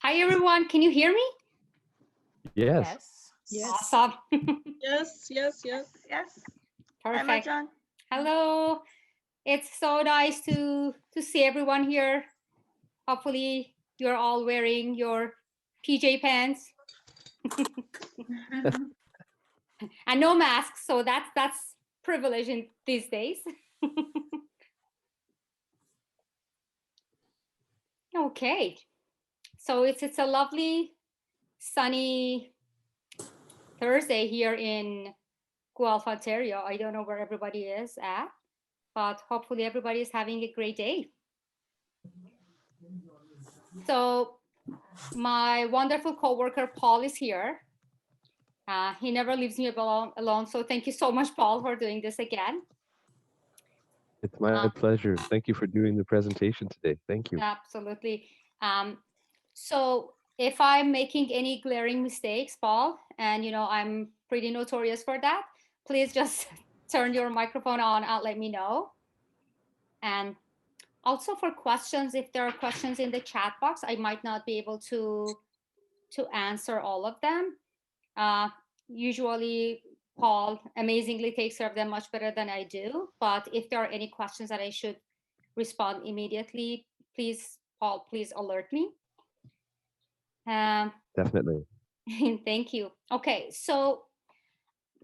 Hi, everyone. Can you hear me? Yes. Yes. Awesome. Yes. Hi, Perfect. Marjan. Hello. It's so nice to see everyone here. Hopefully, you're all wearing your PJ pants and no masks. So that's privilege in these days. Okay. So it's a lovely sunny Thursday here in Guelph, Ontario. I don't know where everybody is at, but hopefully everybody is having a great day. So my wonderful coworker Paul is here. He never leaves me alone. So thank you so much, Paul, for doing this again. It's my pleasure. Thank you for doing the presentation today. Thank you. Absolutely. So if I'm making any glaring mistakes, Paul, and I'm pretty notorious for that, please just turn your microphone on and let me know. And also for questions, if there are questions in the chat box, I might not be able to answer all of them. Usually Paul amazingly takes care of them much better than I do. But if there are any questions that I should respond immediately, please, Paul, please alert me. Definitely. Thank you. Okay, so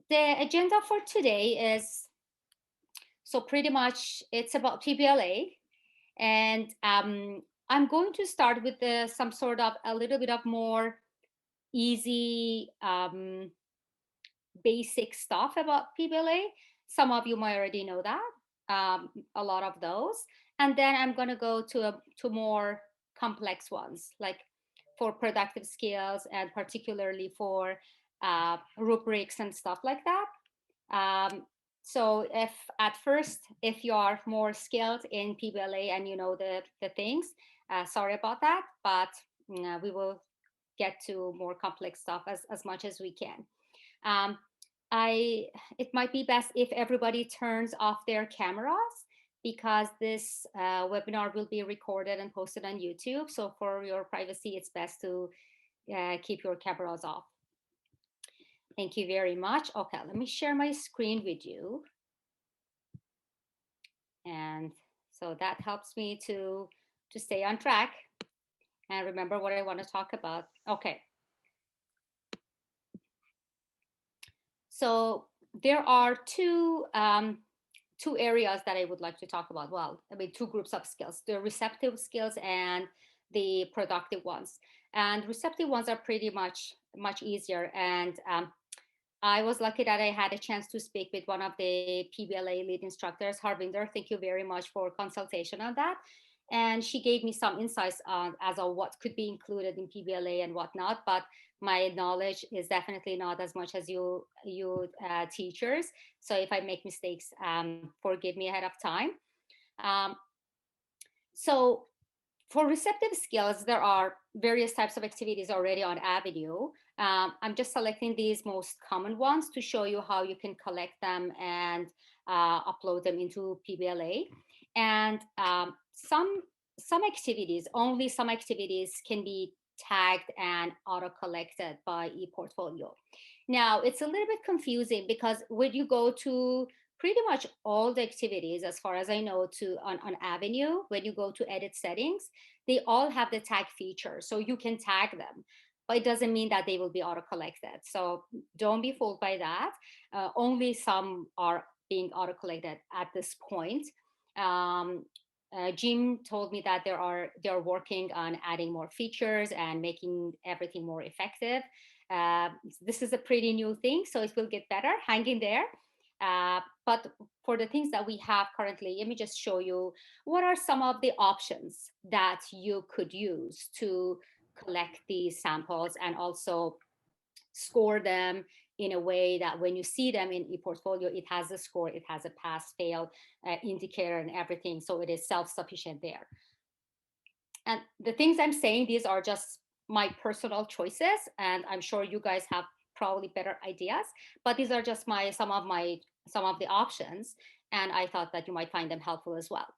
the agenda for today is, so pretty much it's about PBLA. And I'm going to start with some sort of a little bit of more easy basic stuff about PBLA. Some of you might already know that, a lot of those. And then I'm going to go to more complex ones, like for productive skills and particularly for rubrics and stuff like that. So if you are more skilled in PBLA and you know the things, sorry about that, but we will get to more complex stuff as much as we can. It might be best if everybody turns off their cameras, because this webinar will be recorded and posted on YouTube. So for your privacy, it's best to keep your cameras off. Thank you very much. Okay, let me share my screen with you. And so that helps me to stay on track and remember what I want to talk about. Okay. So there are two areas that I would like to talk about. Well, I mean, two groups of skills, the receptive skills and the productive ones. And receptive ones are pretty much easier. And I was lucky that I had a chance to speak with one of the PBLA lead instructors, Harvinder. Thank you very much for consultation on that. And she gave me some insights on as of what could be included in PBLA and whatnot. But my knowledge is definitely not as much as you teachers. So if I make mistakes, forgive me ahead of time. So for receptive skills, there are various types of activities already on Avenue. I'm just selecting these most common ones to show you how you can collect them and upload them into PBLA. And some activities, only some activities can be tagged and auto-collected by ePortfolio. Now, it's a little bit confusing because when you go to pretty much all the activities, as far as I know, on Avenue, when you go to edit settings, they all have the tag feature. So you can tag them, but it doesn't mean that they will be auto-collected. So don't be fooled by that. Only some are being auto-collected at this point. Jim told me that they're working on adding more features and making everything more effective. This is a pretty new thing, so it will get better. Hang in there. But for the things that we have currently, let me just show you what are some of the options that you could use to collect these samples and also score them in a way that when you see them in ePortfolio, it has a score, it has a pass-fail indicator and everything. So it is self-sufficient there. And the things I'm saying, these are just my personal choices, and I'm sure you guys have probably better ideas, but these are just some of the options, and I thought that you might find them helpful as well.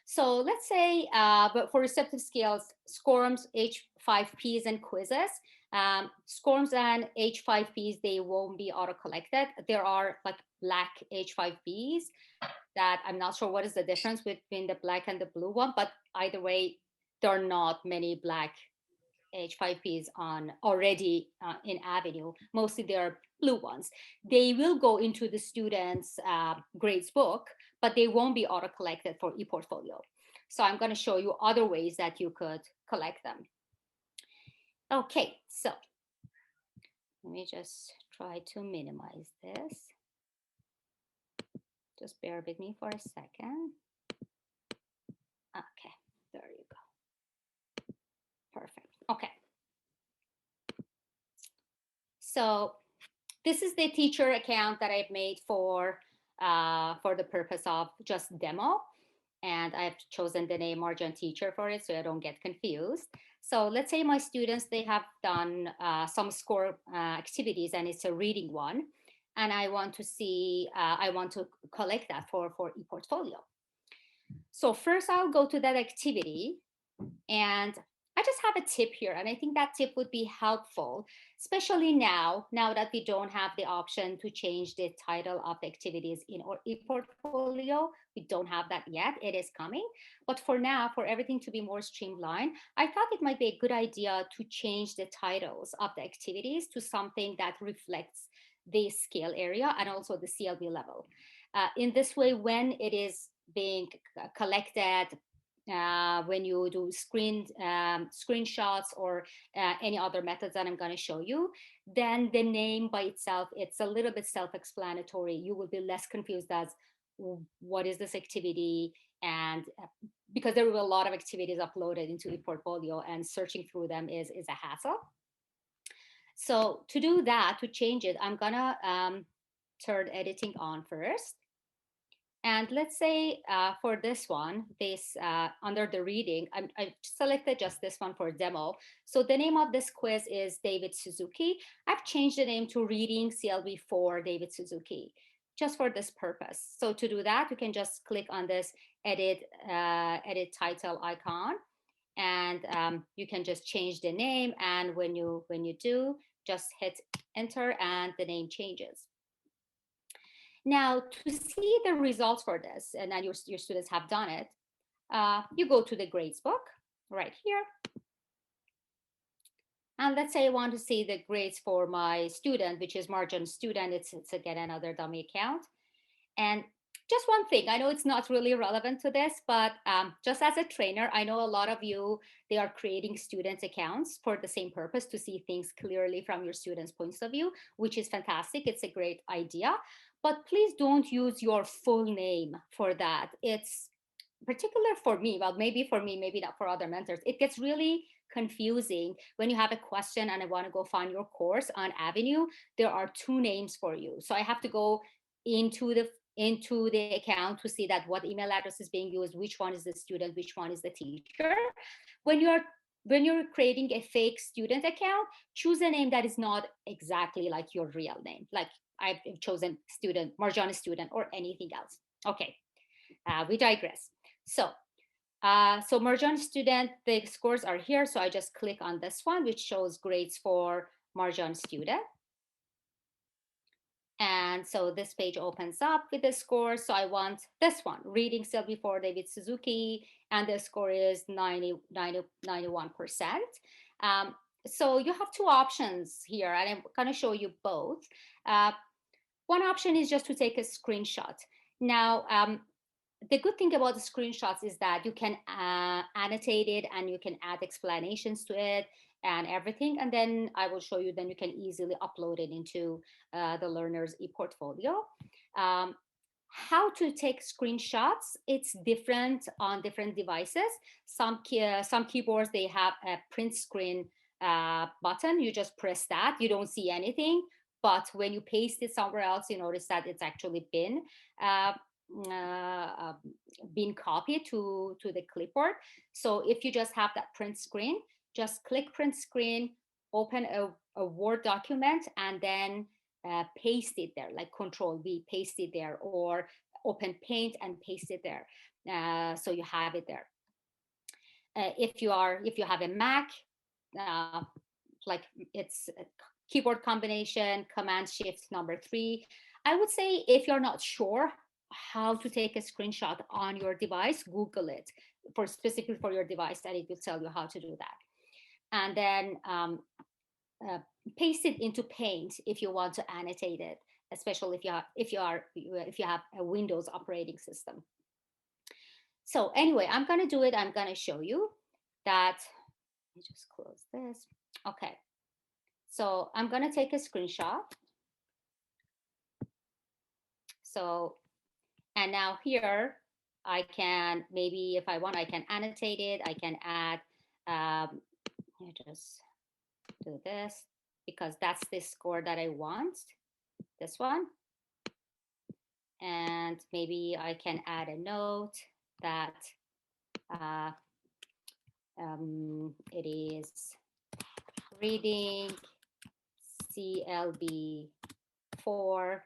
So let's say, but for receptive skills, SCORMs, H5Ps, and quizzes, SCORMs and H5Ps, they won't be auto-collected. There are like black H5Ps that I'm not sure what is the difference between the black and the blue one, but either way, there are not many black H5Ps on already in Avenue. Mostly they're blue ones. They will go into the students' grades book, but they won't be auto-collected for ePortfolio. So I'm going to show you other ways that you could collect them. Okay, so let me just try to minimize this. Just bear with me for a second. Okay, there you go. Perfect. Okay. So this is the teacher account that I've made for the purpose of just demo. And I've chosen the name Marjan Teacher for it so I don't get confused. So let's say my students, they have done some score activities and it's a reading one. And I want to see, I want to collect that for ePortfolio. So first I'll go to that activity and I just have a tip here, and I think that tip would be helpful, especially now that we don't have the option to change the title of the activities in our ePortfolio. We don't have that yet. It is coming. But for now, for everything to be more streamlined, I thought it might be a good idea to change the titles of the activities to something that reflects the scale area and also the CLB level. In this way, when it is being collected, when you do screenshots or any other methods that I'm going to show you, then the name by itself, it's a little bit self-explanatory. You will be less confused as what is this activity, and because there were a lot of activities uploaded into the portfolio and searching through them is a hassle. So to do that, to change it, I'm gonna turn editing on first. And let's say for this one, this under the reading, I selected just this one for demo. So the name of this quiz is David Suzuki. I've changed the name to Reading CLB for David Suzuki, just for this purpose. So to do that, you can just click on this edit title icon, and you can just change the name. And when you do, just hit enter, and the name changes. Now, to see the results for this, and then your students have done it, you go to the grades book right here. And let's say I want to see the grades for my student, which is Marjan student. It's again another dummy account. And just one thing, I know it's not really relevant to this, but just as a trainer, I know a lot of you, they are creating student accounts for the same purpose, to see things clearly from your students' points of view, which is fantastic. It's a great idea. But please don't use your full name for that. It's particular for me, well, maybe for me, maybe not for other mentors. It gets really confusing when you have a question and I want to go find your course on Avenue. There are two names for you. So I have to go into the account to see that what email address is being used, which one is the student, which one is the teacher. When you're creating a fake student account, choose a name that is not exactly like your real name. Like I've chosen student, Marjan student, or anything else. Okay, we digress. So Marjan student, the scores are here. So I just click on this one, which shows grades for Marjan student. And so this page opens up with the score. So I want this one, reading still before David Suzuki, and the score is 91%. So you have two options here, and I'm going to show you both. One option is just to take a screenshot. Now, the good thing about the screenshots is that you can annotate it and you can add explanations to it and everything. And then I will show you, then you can easily upload it into the learner's ePortfolio. How to take screenshots, it's different on different devices. Some keyboards, they have a print screen button. You just press that, you don't see anything. But when you paste it somewhere else, you notice that it's actually been copied to the clipboard. So if you just have that print screen, just click print screen, open a Word document, and then paste it there, like Control V, paste it there, or open Paint and paste it there. So you have it there. If you have a Mac, like it's a keyboard combination, Command Shift number 3. I would say if you're not sure how to take a screenshot on your device, Google it for specifically for your device, and it will tell you how to do that. And then paste it into Paint if you want to annotate it, especially if you have a Windows operating system. So anyway, I'm going to do it. I'm going to show you that. Let me just close this. Okay. So I'm going to take a screenshot. So, and now here, I can, maybe if I want, I can annotate it. I can add, just do this because that's the score that I want, this one. And maybe I can add a note that it is reading CLB 4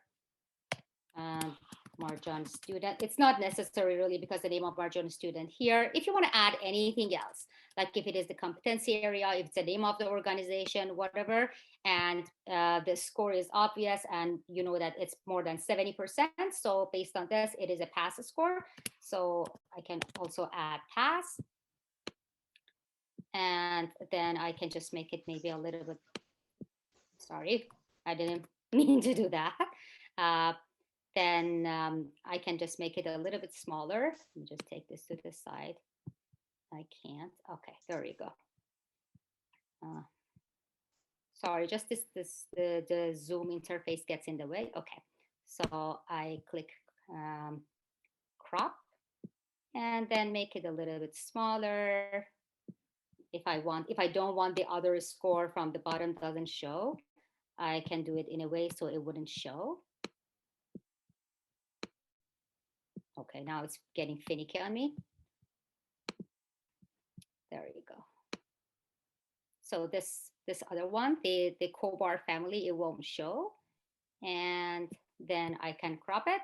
Marjan student. It's not necessary really because the name of Marjan student here. If you want to add anything else, like if it is the competency area, if it's the name of the organization, whatever, and the score is obvious and you know that it's more than 70%. So based on this, it is a pass score. So I can also add pass. And then I can just make it maybe a little bit, sorry, I didn't mean to do that. Then I can just make it a little bit smaller. Let me just take this to the side. I can't. Okay, there we go. Sorry, just the Zoom interface gets in the way. Okay, so I click crop and then make it a little bit smaller. If I don't want the other score from the bottom doesn't show, I can do it in a way so it wouldn't show. Okay, now it's getting finicky on me. There you go. So this other one, the Cobar family, it won't show. And then I can crop it.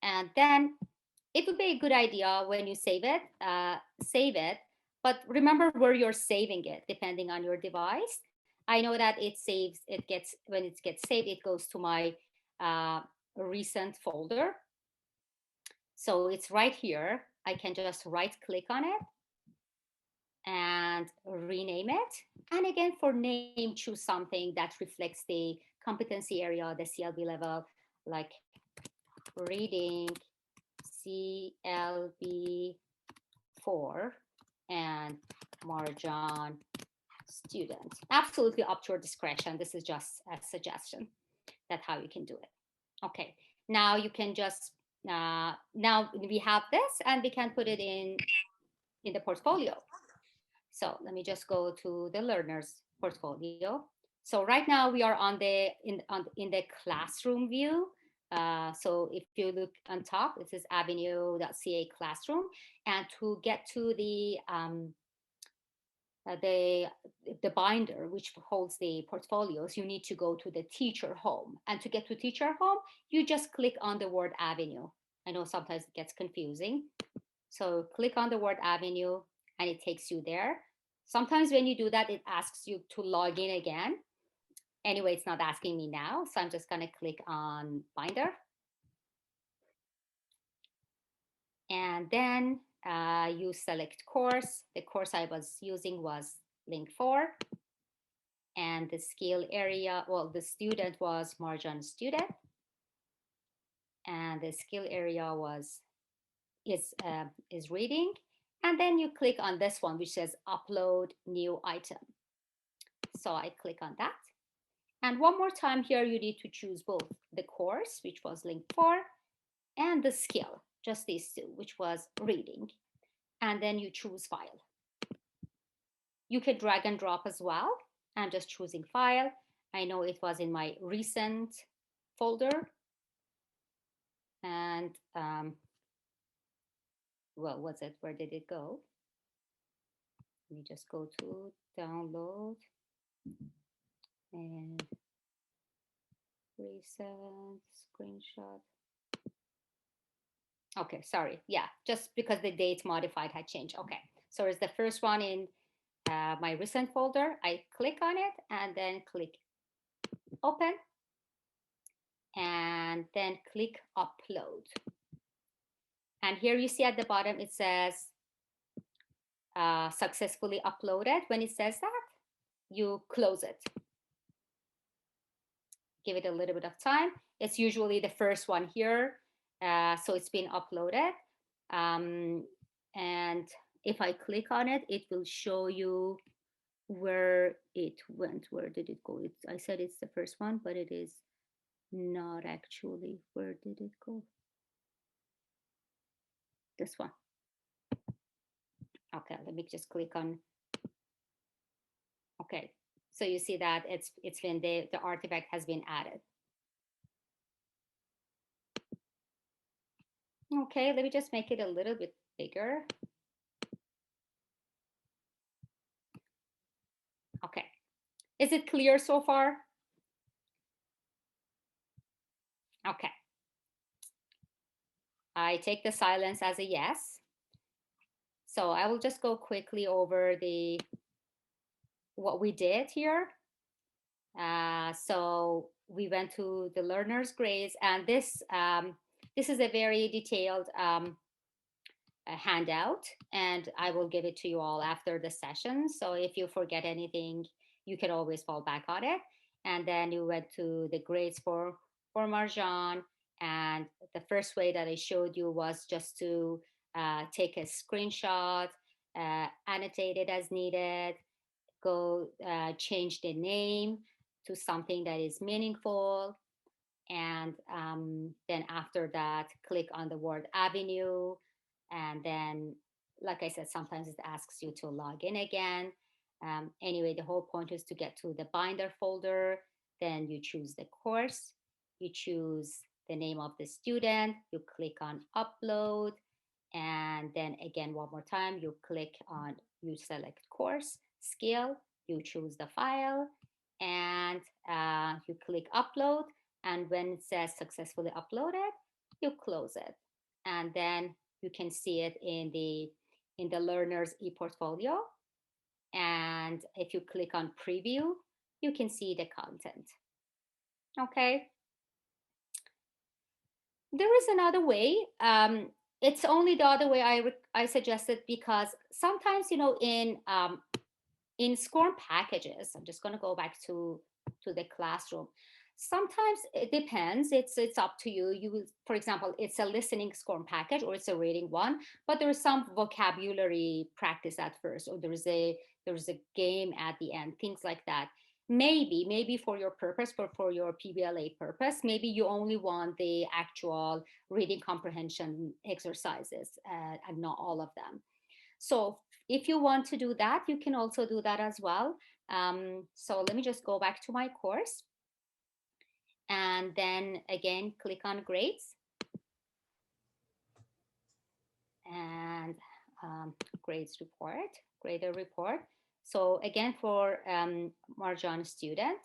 And then it would be a good idea when you save it, but remember where you're saving it, depending on your device. I know that when it gets saved, it goes to my recent folder. So it's right here. I can just right click on it and rename it. And again, for name, choose something that reflects the competency area, the CLB level, like reading CLB 4 and Marjan student. Absolutely up to your discretion. This is just a suggestion. That's how you can do it. Okay, now you can just, now we have this and we can put it in the portfolio. So let me just go to the learner's portfolio. So right now we are in the classroom view. So if you look on top, it says avenue.ca classroom. And to get to the binder which holds the portfolios, you need to go to the teacher home. And to get to teacher home, you just click on the word avenue. I know sometimes it gets confusing. So click on the word avenue and it takes you there. Sometimes when you do that, it asks you to log in again. Anyway, it's not asking me now. So I'm just going to click on binder. And then you select course. The course I was using was link 4. And the skill area, well, the student was Marjan student. And the skill area is reading. And then you click on this one, which says upload new item. So I click on that. And one more time here, you need to choose both the course, which was link 4, and the skill, just these two, which was reading. And then you choose file. You could drag and drop as well. I'm just choosing file. I know it was in my recent folder. And well, what's it? Where did it go? Let me just go to download and recent screenshot. Okay, sorry. Yeah, just because the date modified had changed. Okay, so it's the first one in my recent folder. I click on it and then click open and then click upload. And here you see at the bottom, it says successfully uploaded. When it says that, you close it. Give it a little bit of time. It's usually the first one here. So it's been uploaded. And if I click on it, it will show you where it went. Where did it go? I said it's the first one, but it is not actually. Where did it go? This one. Okay, let me just click on. Okay, so you see that it's been the artifact has been added. Okay, let me just make it a little bit bigger. Okay, is it clear so far? Okay. I take the silence as a yes. So I will just go quickly over what we did here. So we went to the learner's grades, and this is a very detailed a handout, and I will give it to you all after the session. So if you forget anything, you can always fall back on it. And then you went to the grades for Marjan. And the first way that I showed you was just to take a screenshot, annotate it as needed, go change the name to something that is meaningful. And then after that, click on the word avenue. And then, like I said, sometimes it asks you to log in again. Anyway, the whole point is to get to the binder folder. Then you choose the course. You choose the name of the student. You click on upload. And then again, one more time, you select course, skill, you choose the file, and you click upload. And when it says successfully uploaded, you close it. And then you can see it in the learner's ePortfolio. And if you click on preview, you can see the content. Okay. There is another way. It's only the other way I suggested because sometimes, in SCORM packages, I'm just going to go back to the classroom. Sometimes it depends. It's up to you. You will, for example, it's a listening SCORM package or it's a reading one, but there is some vocabulary practice at first, or there is a game at the end, things like that. Maybe for your purpose, for your PBLA purpose, maybe you only want the actual reading comprehension exercises and not all of them. So if you want to do that, you can also do that as well. So let me just go back to my course. And then again, click on grades. And grades report, grader report. So again, for Marjan student.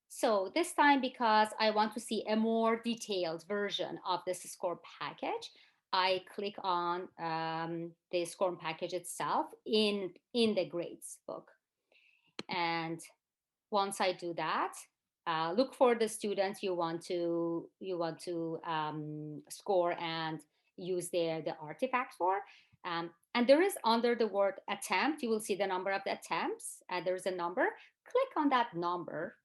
So this time, because I want to see a more detailed version of this SCORM package, I click on the SCORM package itself in the grades book. And once I do that, look for the students you want to score and use the artifact for. And there is, under the word attempt, you will see the number of the attempts. There's a number. Click on that number.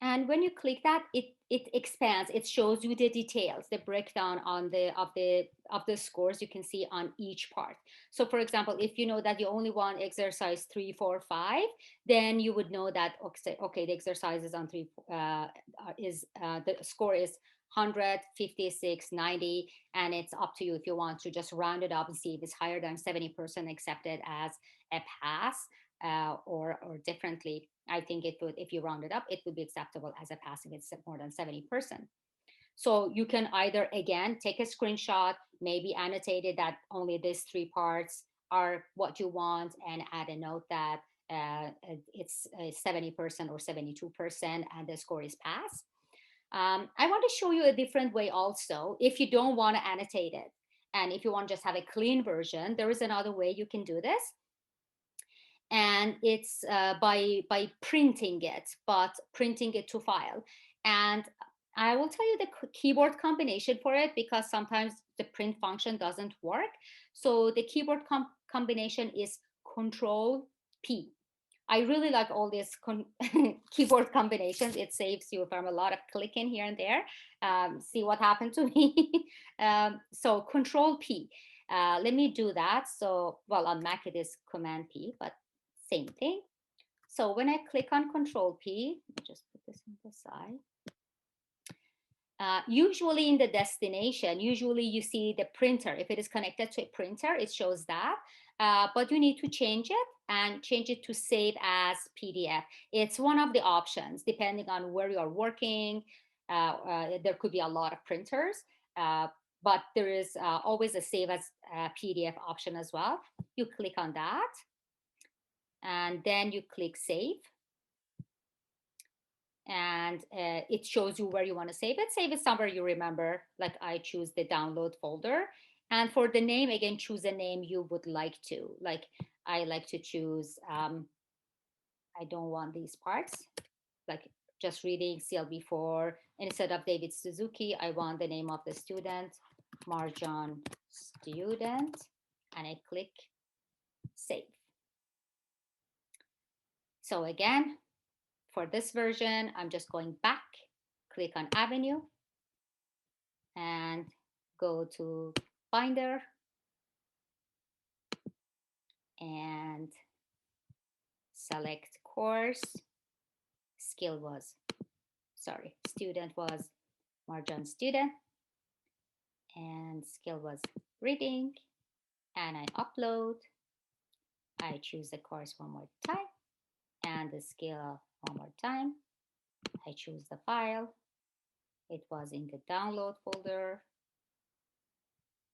And when you click that, it expands. It shows you the details, the breakdown of the scores you can see on each part. So, for example, if you know that you only want exercise 3, 4, 5, then you would know that okay, the exercises on the score is 100, 56, 90, and it's up to you if you want to just round it up and see if it's higher than 70% accepted as a pass. Or differently, I think it would, if you round it up, it would be acceptable as a pass if it's more than 70%. So you can either, again, take a screenshot, maybe annotate it that only these 3 parts are what you want, and add a note that it's 70% or 72%, and the score is pass. I want to show you a different way also. If you don't want to annotate it, and if you want to just have a clean version, there is another way you can do this. And it's by printing it, but printing it to file. And I will tell you the keyboard combination for it, because sometimes the print function doesn't work. So the keyboard combination is Control P. I really like all these keyboard combinations. It saves you from a lot of clicking here and there. See what happened to me. So Control P. Let me do that. So, well, on Mac it is Command P, but same thing. So when I click on Control P, let me just put this on the side. Usually in the destination, usually you see the printer. If it is connected to a printer, it shows that. But you need to change it and change it to save as PDF. It's one of the options, depending on where you're working. There could be a lot of printers, but there is always a save as PDF option as well. You click on that, and then you click Save. And it shows you where you want to save it. Save it somewhere you remember, like I choose the download folder. And for the name, again, choose a name you would like to. Like I like to choose, I don't want these parts, like just reading CLB4. Instead of David Suzuki, I want the name of the student, Marjan student, and I click Save. So again, for this version, I'm just going back, click on Avenue, and go to Binder, and select course. Student was Marjan student, and skill was reading, and I upload. I choose the course one more time, and the skill one more time. I choose the file. It was in the download folder.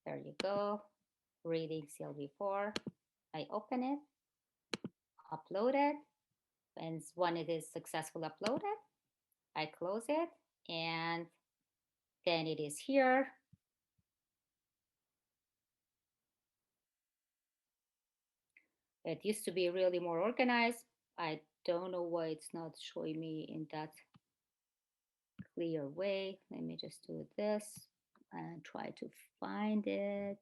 There you go. Reading CLB4. I open it, upload it, and when it is successfully uploaded, I close it, and then it is here. It used to be really more organized. I don't know why it's not showing me in that clear way. Let me just do this and try to find it.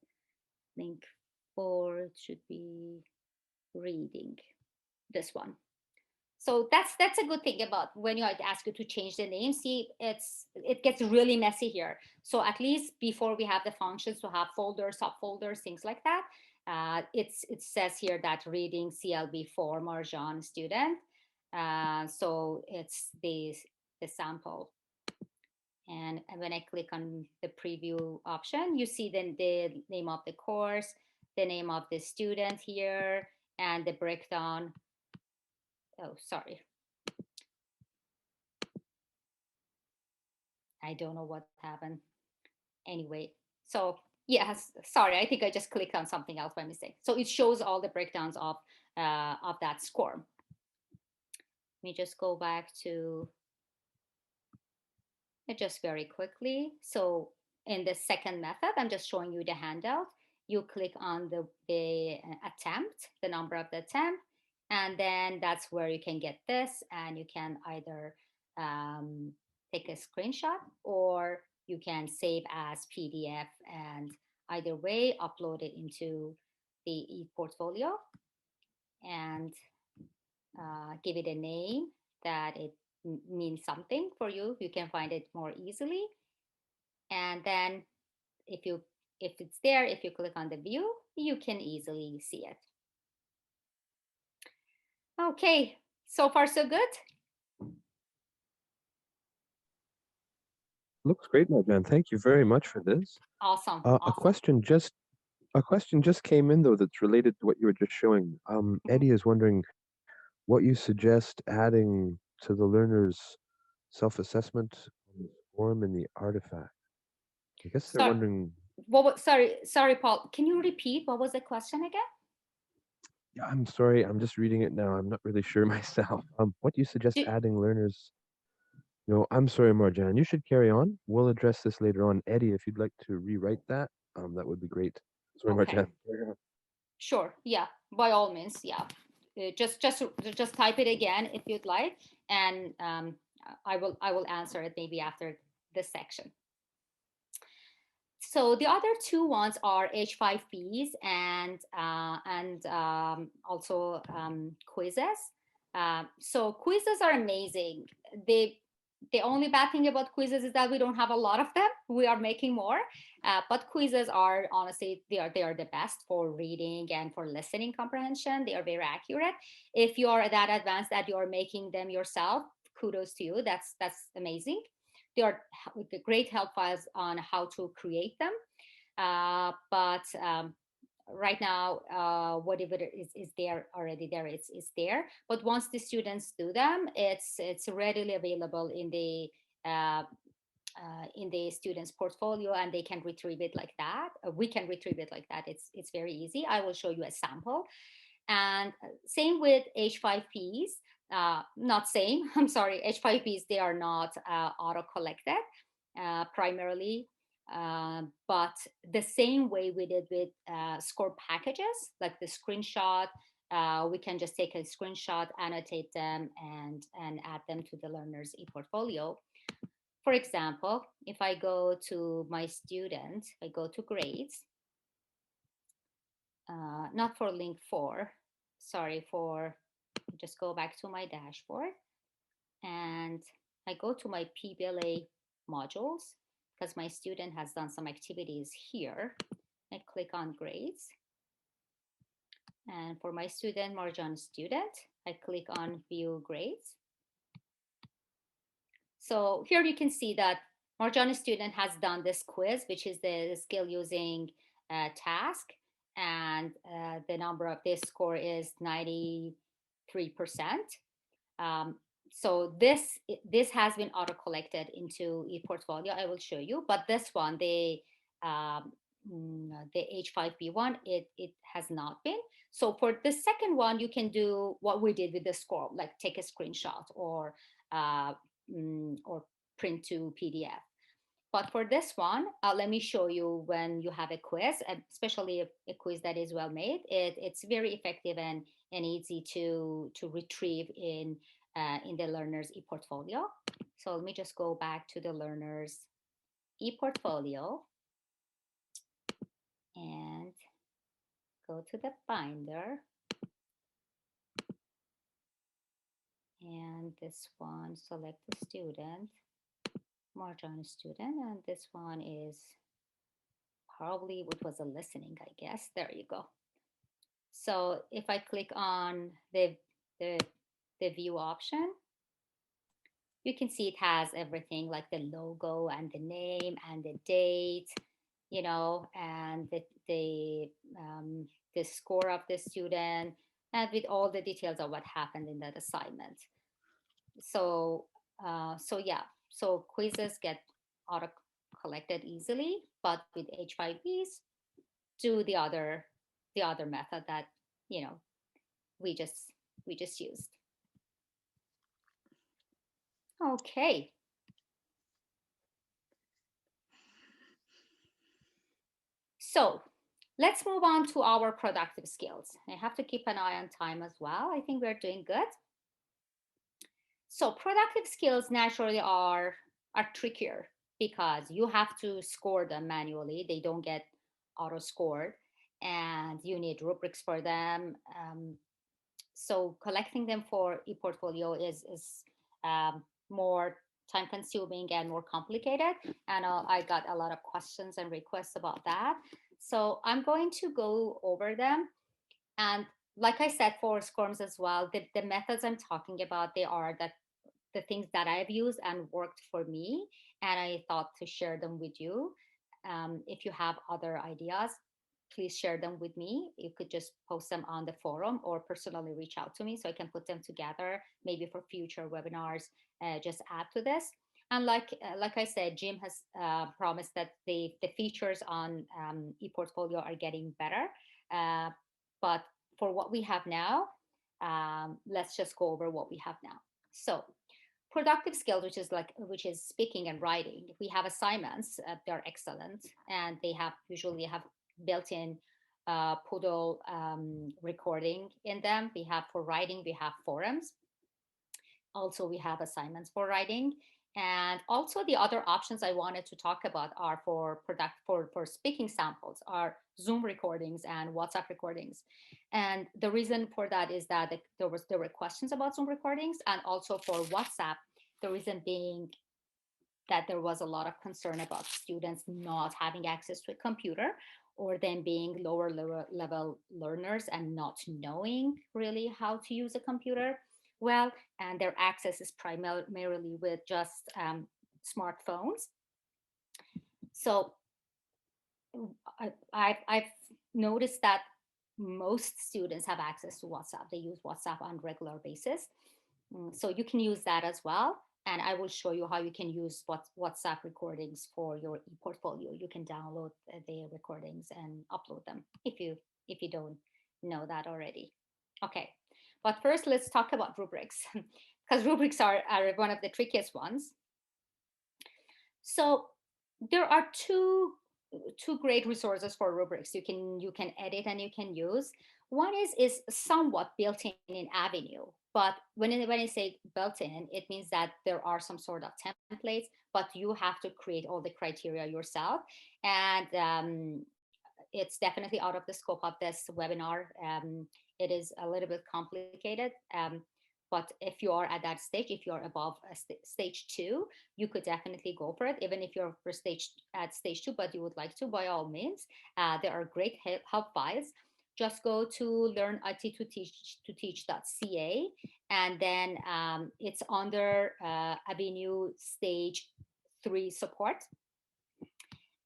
Link 4, it should be reading, this one. So that's a good thing about when you ask you to change the name. See, it gets really messy here. So at least before we have the functions to have folders, subfolders, things like that, it says here that reading CLB4 Marjan student. So it's the sample. And when I click on the preview option, you see then the name of the course, the name of the student here, and the breakdown. Oh, sorry. I don't know what happened. Anyway, so yes, sorry, I think I just clicked on something else by mistake. So it shows all the breakdowns of that score. Let me just go back to it just very quickly. So in the second method, I'm just showing you the handout. You click on the attempt, the number of the attempt, and then that's where you can get this, and you can either take a screenshot, or you can save as PDF, and either way, upload it into the ePortfolio and give it a name that it means something for you. You can find it more easily. And then if it's there, if you click on the view, you can easily see it. Okay, so far so good. Looks great, Marjan. Thank you very much for this. Awesome. A question just came in though that's related to what you were just showing. Eddie is wondering what you suggest adding to the learner's self-assessment form in the artifact. I guess they're wondering. Sorry, Paul. Can you repeat? What was the question again? Yeah, I'm sorry. I'm just reading it now. I'm not really sure myself. What do you suggest Do, adding learners? No, I'm sorry, Marjan. You should carry on. We'll address this later on. Eddie, if you'd like to rewrite that, that would be great. Sorry, okay, Marjan. Carry on. sure, yeah, by all means, yeah. Just type it again if you'd like, and I will answer it maybe after this section. So the other two ones are H5Ps and also quizzes. So quizzes are amazing. They the only bad thing about quizzes is that we don't have a lot of them. We are making more, but quizzes are honestly they are the best for reading and for listening comprehension. They are very accurate. If you are that advanced that you are making them yourself, kudos to you. That's amazing. They are great help files on how to create them. But right now, whatever is there already there is there. But once the students do them, it's readily available in the students portfolio, and they can retrieve it like that. We can retrieve it like that. It's very easy. I will show you a sample. And same with H5Ps. Not same. I'm sorry. H5Ps, they are not auto collected primarily, but the same way we did with score packages, like the screenshot. We can just take a screenshot, annotate them, and add them to the learner's e-portfolio. For example, if I go to my student, I go to grades, not for link 4, sorry, just go back to my dashboard, and I go to my PBLA modules because my student has done some activities here. I click on grades, and for my student, Marjan student, I click on view grades. So here you can see that Marjan student has done this quiz, which is the skill using task, and the number of this score is 93%. So this has been auto collected into ePortfolio. I will show you, but this one, the H5P one, it has not been. So for the second one, you can do what we did with the score, like take a screenshot uh, or print to PDF. But for this one, let me show you when you have a quiz, especially a quiz that is well made. It's very effective and easy to retrieve in the learner's ePortfolio. So let me just go back to the learner's ePortfolio and go to the binder. And this one, select the student, Marjan student, and this one is probably what was a listening, I guess. There you go. So if I click on the, the view option, you can see it has everything like the logo and the name and the date, and the score of the student, and with all the details of what happened in that assignment. So yeah, so quizzes get auto collected easily, but with H5Ps, do the other method that we just used. Okay. So let's move on to our productive skills. I have to keep an eye on time as well. I think we're doing good. So productive skills naturally are trickier because you have to score them manually. They don't get auto scored, and you need rubrics for them. So collecting them for ePortfolio is more time consuming and more complicated. And I got a lot of questions and requests about that. So I'm going to go over them. And like I said, for SCORMs as well, the methods I'm talking about, they are the things that I've used and worked for me. And I thought to share them with you. If you have other ideas, please share them with me. You could just post them on the forum or personally reach out to me so I can put them together, maybe for future webinars, just add to this. And like I said, Jim has promised that the features on ePortfolio are getting better. But for what we have now, let's just go over what we have now. So productive skills, which is speaking and writing. We have assignments; they're excellent, and they usually have built-in Poodle recording in them. We have for writing, we have forums. Also, we have assignments for writing. And also the other options I wanted to talk about are for speaking samples are Zoom recordings and WhatsApp recordings. And the reason for that is that there were questions about Zoom recordings, and also for WhatsApp, the reason being that there was a lot of concern about students not having access to a computer, or them being lower level learners and not knowing really how to use a computer well, and their access is primarily with just smartphones. So I've noticed that most students have access to WhatsApp. They use WhatsApp on a regular basis. So you can use that as well. And I will show you how you can use WhatsApp recordings for your e-portfolio. You can download the recordings and upload them if you don't know that already. Okay, but first let's talk about rubrics, because rubrics are one of the trickiest ones. So there are two great resources for rubrics you can edit and you can use. One is somewhat built in Avenue, but when I say built in, it means that there are some sort of templates, but you have to create all the criteria yourself. And it's definitely out of the scope of this webinar. It is a little bit complicated. But if you are at that stage, if you're above stage 2, you could definitely go for it. Even if you're at stage 2, but you would like to, by all means, there are great help files. Just go to learn-it-to-teach.ca, and then it's under Avenue stage 3 support.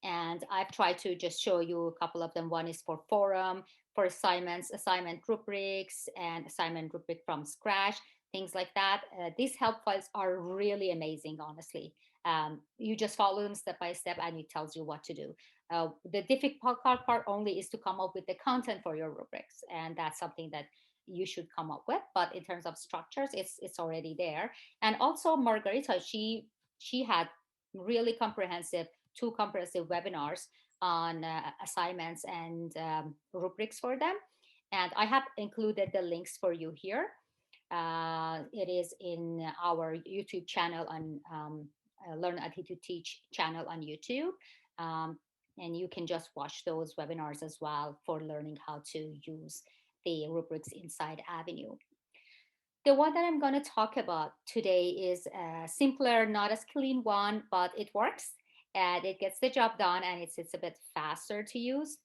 And I've tried to just show you a couple of them. One is for forum, for assignments, assignment rubrics, and assignment rubric from scratch, things like that. These help files are really amazing, honestly. You just follow them step by step, and it tells you what to do. The difficult part only is to come up with the content for your rubrics, and that's something that you should come up with. But in terms of structures, it's already there. And also Margarita, she had really two comprehensive webinars on assignments and rubrics for them. And I have included the links for you here. It is in our YouTube channel on Learn-it-to-teach channel on YouTube. And you can just watch those webinars as well for learning how to use the rubrics inside Avenue. The one that I'm going to talk about today is a simpler, not as clean one, but it works and it gets the job done, and it's a bit faster to use.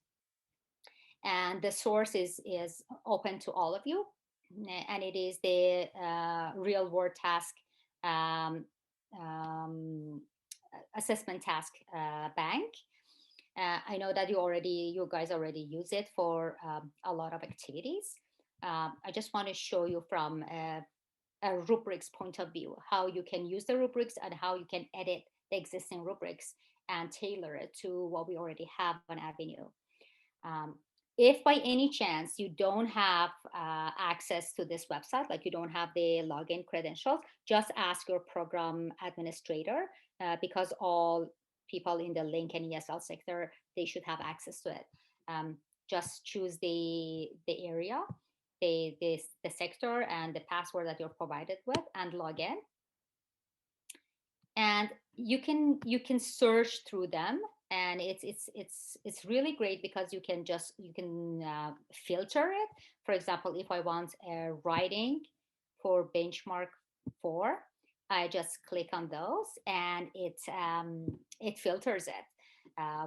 And the source is open to all of you, and it is the real world task assessment task bank. I know that you guys already use it for a lot of activities. I just want to show you from a rubrics point of view how you can use the rubrics and how you can edit the existing rubrics and tailor it to what we already have on Avenue. If by any chance you don't have access to this website, like you don't have the login credentials, just ask your program administrator, because all people in the Link and ESL sector, they should have access to it. Just choose the area, the sector, and the password that you're provided with, and log in. And you can search through them, and it's really great because you can filter it. For example, if I want a writing for benchmark 4, I just click on those, and it filters it,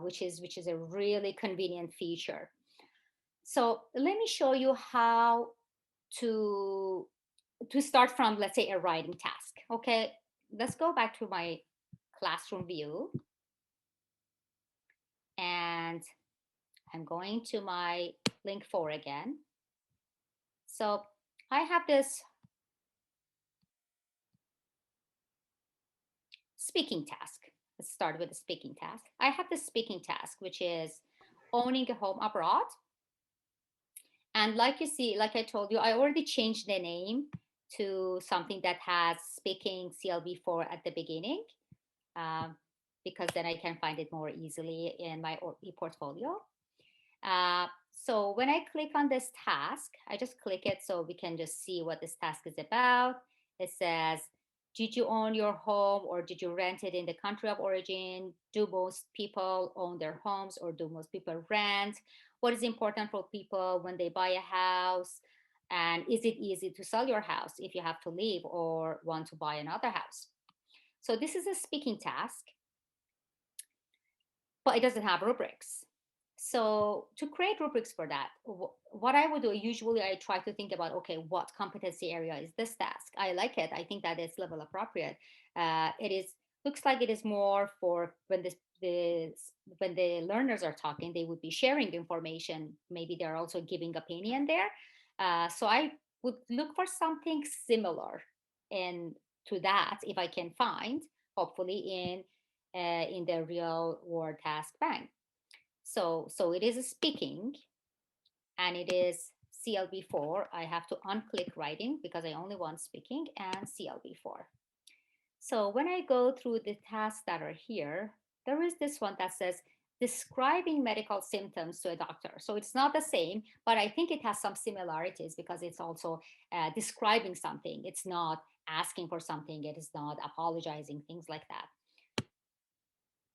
which is a really convenient feature. So let me show you how to start from, let's say, a writing task. Okay, let's go back to my classroom view. And I'm going to my link 4 again. So I have this speaking task. Let's start with the speaking task. I have this speaking task, which is owning a home abroad. And like you see, like I told you, I already changed the name to something that has speaking CLB4 at the beginning, um, because then I can find it more easily in my e-portfolio. So when I click on this task, I just click it so we can just see what this task is about. It says, did you own your home or did you rent it in the country of origin? Do most people own their homes or do most people rent? What is important for people when they buy a house? And is it easy to sell your house if you have to leave or want to buy another house? So this is a speaking task, but it doesn't have rubrics. So to create rubrics for that, what I would do, usually I try to think about, okay, what competency area is this task? I like it. I think that it's level appropriate. It is looks like it is more for when when the learners are talking, they would be sharing information. Maybe they're also giving opinion there. So I would look for something similar in to that if I can find, hopefully in the real world task bank. So it is speaking and it is CLB4. I have to unclick writing because I only want speaking and CLB4. So when I go through the tasks that are here, there is this one that says describing medical symptoms to a doctor. So it's not the same, but I think it has some similarities because it's also describing something. It's not asking for something. It is not apologizing, things like that.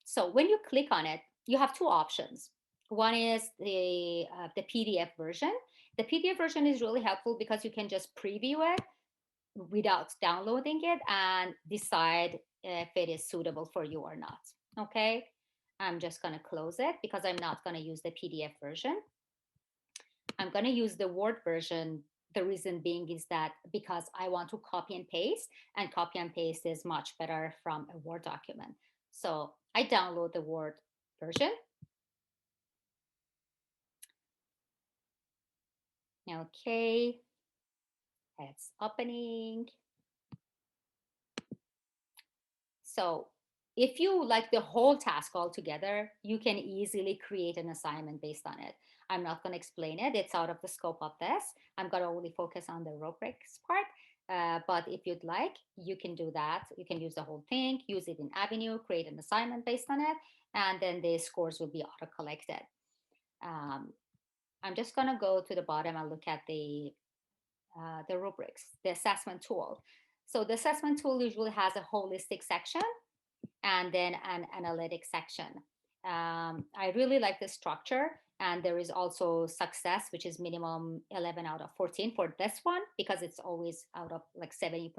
So when you click on it, you have two options. One is the PDF version. The PDF version is really helpful because you can just preview it without downloading it and decide if it is suitable for you or not. Okay, I'm just going to close it because I'm not going to use the PDF version. I'm going to use the Word version. The reason being is that because I want to copy and copy and paste is much better from a Word document. So I download the Word version. Okay, it's opening. So if you like the whole task altogether, you can easily create an assignment based on it. I'm not going to explain it. It's out of the scope of this. I'm going to only focus on the rubrics part. But if you'd like, you can do that. You can use the whole thing, use it in Avenue, create an assignment based on it, and then the scores will be auto-collected. I'm just going to go to the bottom and look at the rubrics, the assessment tool. So the assessment tool usually has a holistic section and then an analytic section. I really like the structure. And there is also success, which is minimum 11 out of 14 for this one, because it's always out of like 70%.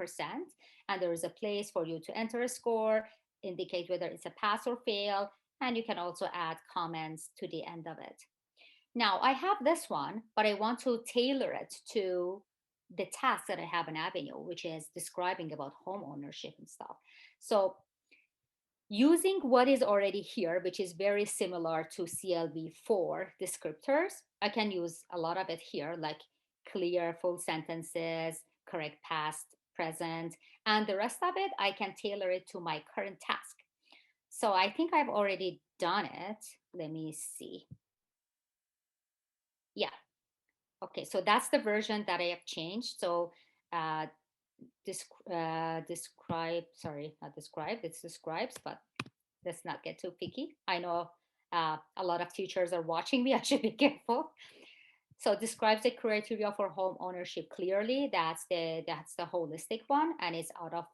And there is a place for you to enter a score, indicate whether it's a pass or fail. And you can also add comments to the end of it. Now I have this one, but I want to tailor it to the task that I have in Avenue, which is describing about home ownership and stuff. So using what is already here, which is very similar to CLB4 descriptors, I can use a lot of it here, like clear full sentences, correct past, present, and the rest of it, I can tailor it to my current task. So I think I've already done it. Let me see. Yeah. Okay, so that's the version that I have changed. So describe, sorry, not describe, it's describes, but let's not get too picky. I know a lot of teachers are watching me. I should be careful. So describes the criteria for home ownership clearly. That's the holistic one, and it's out of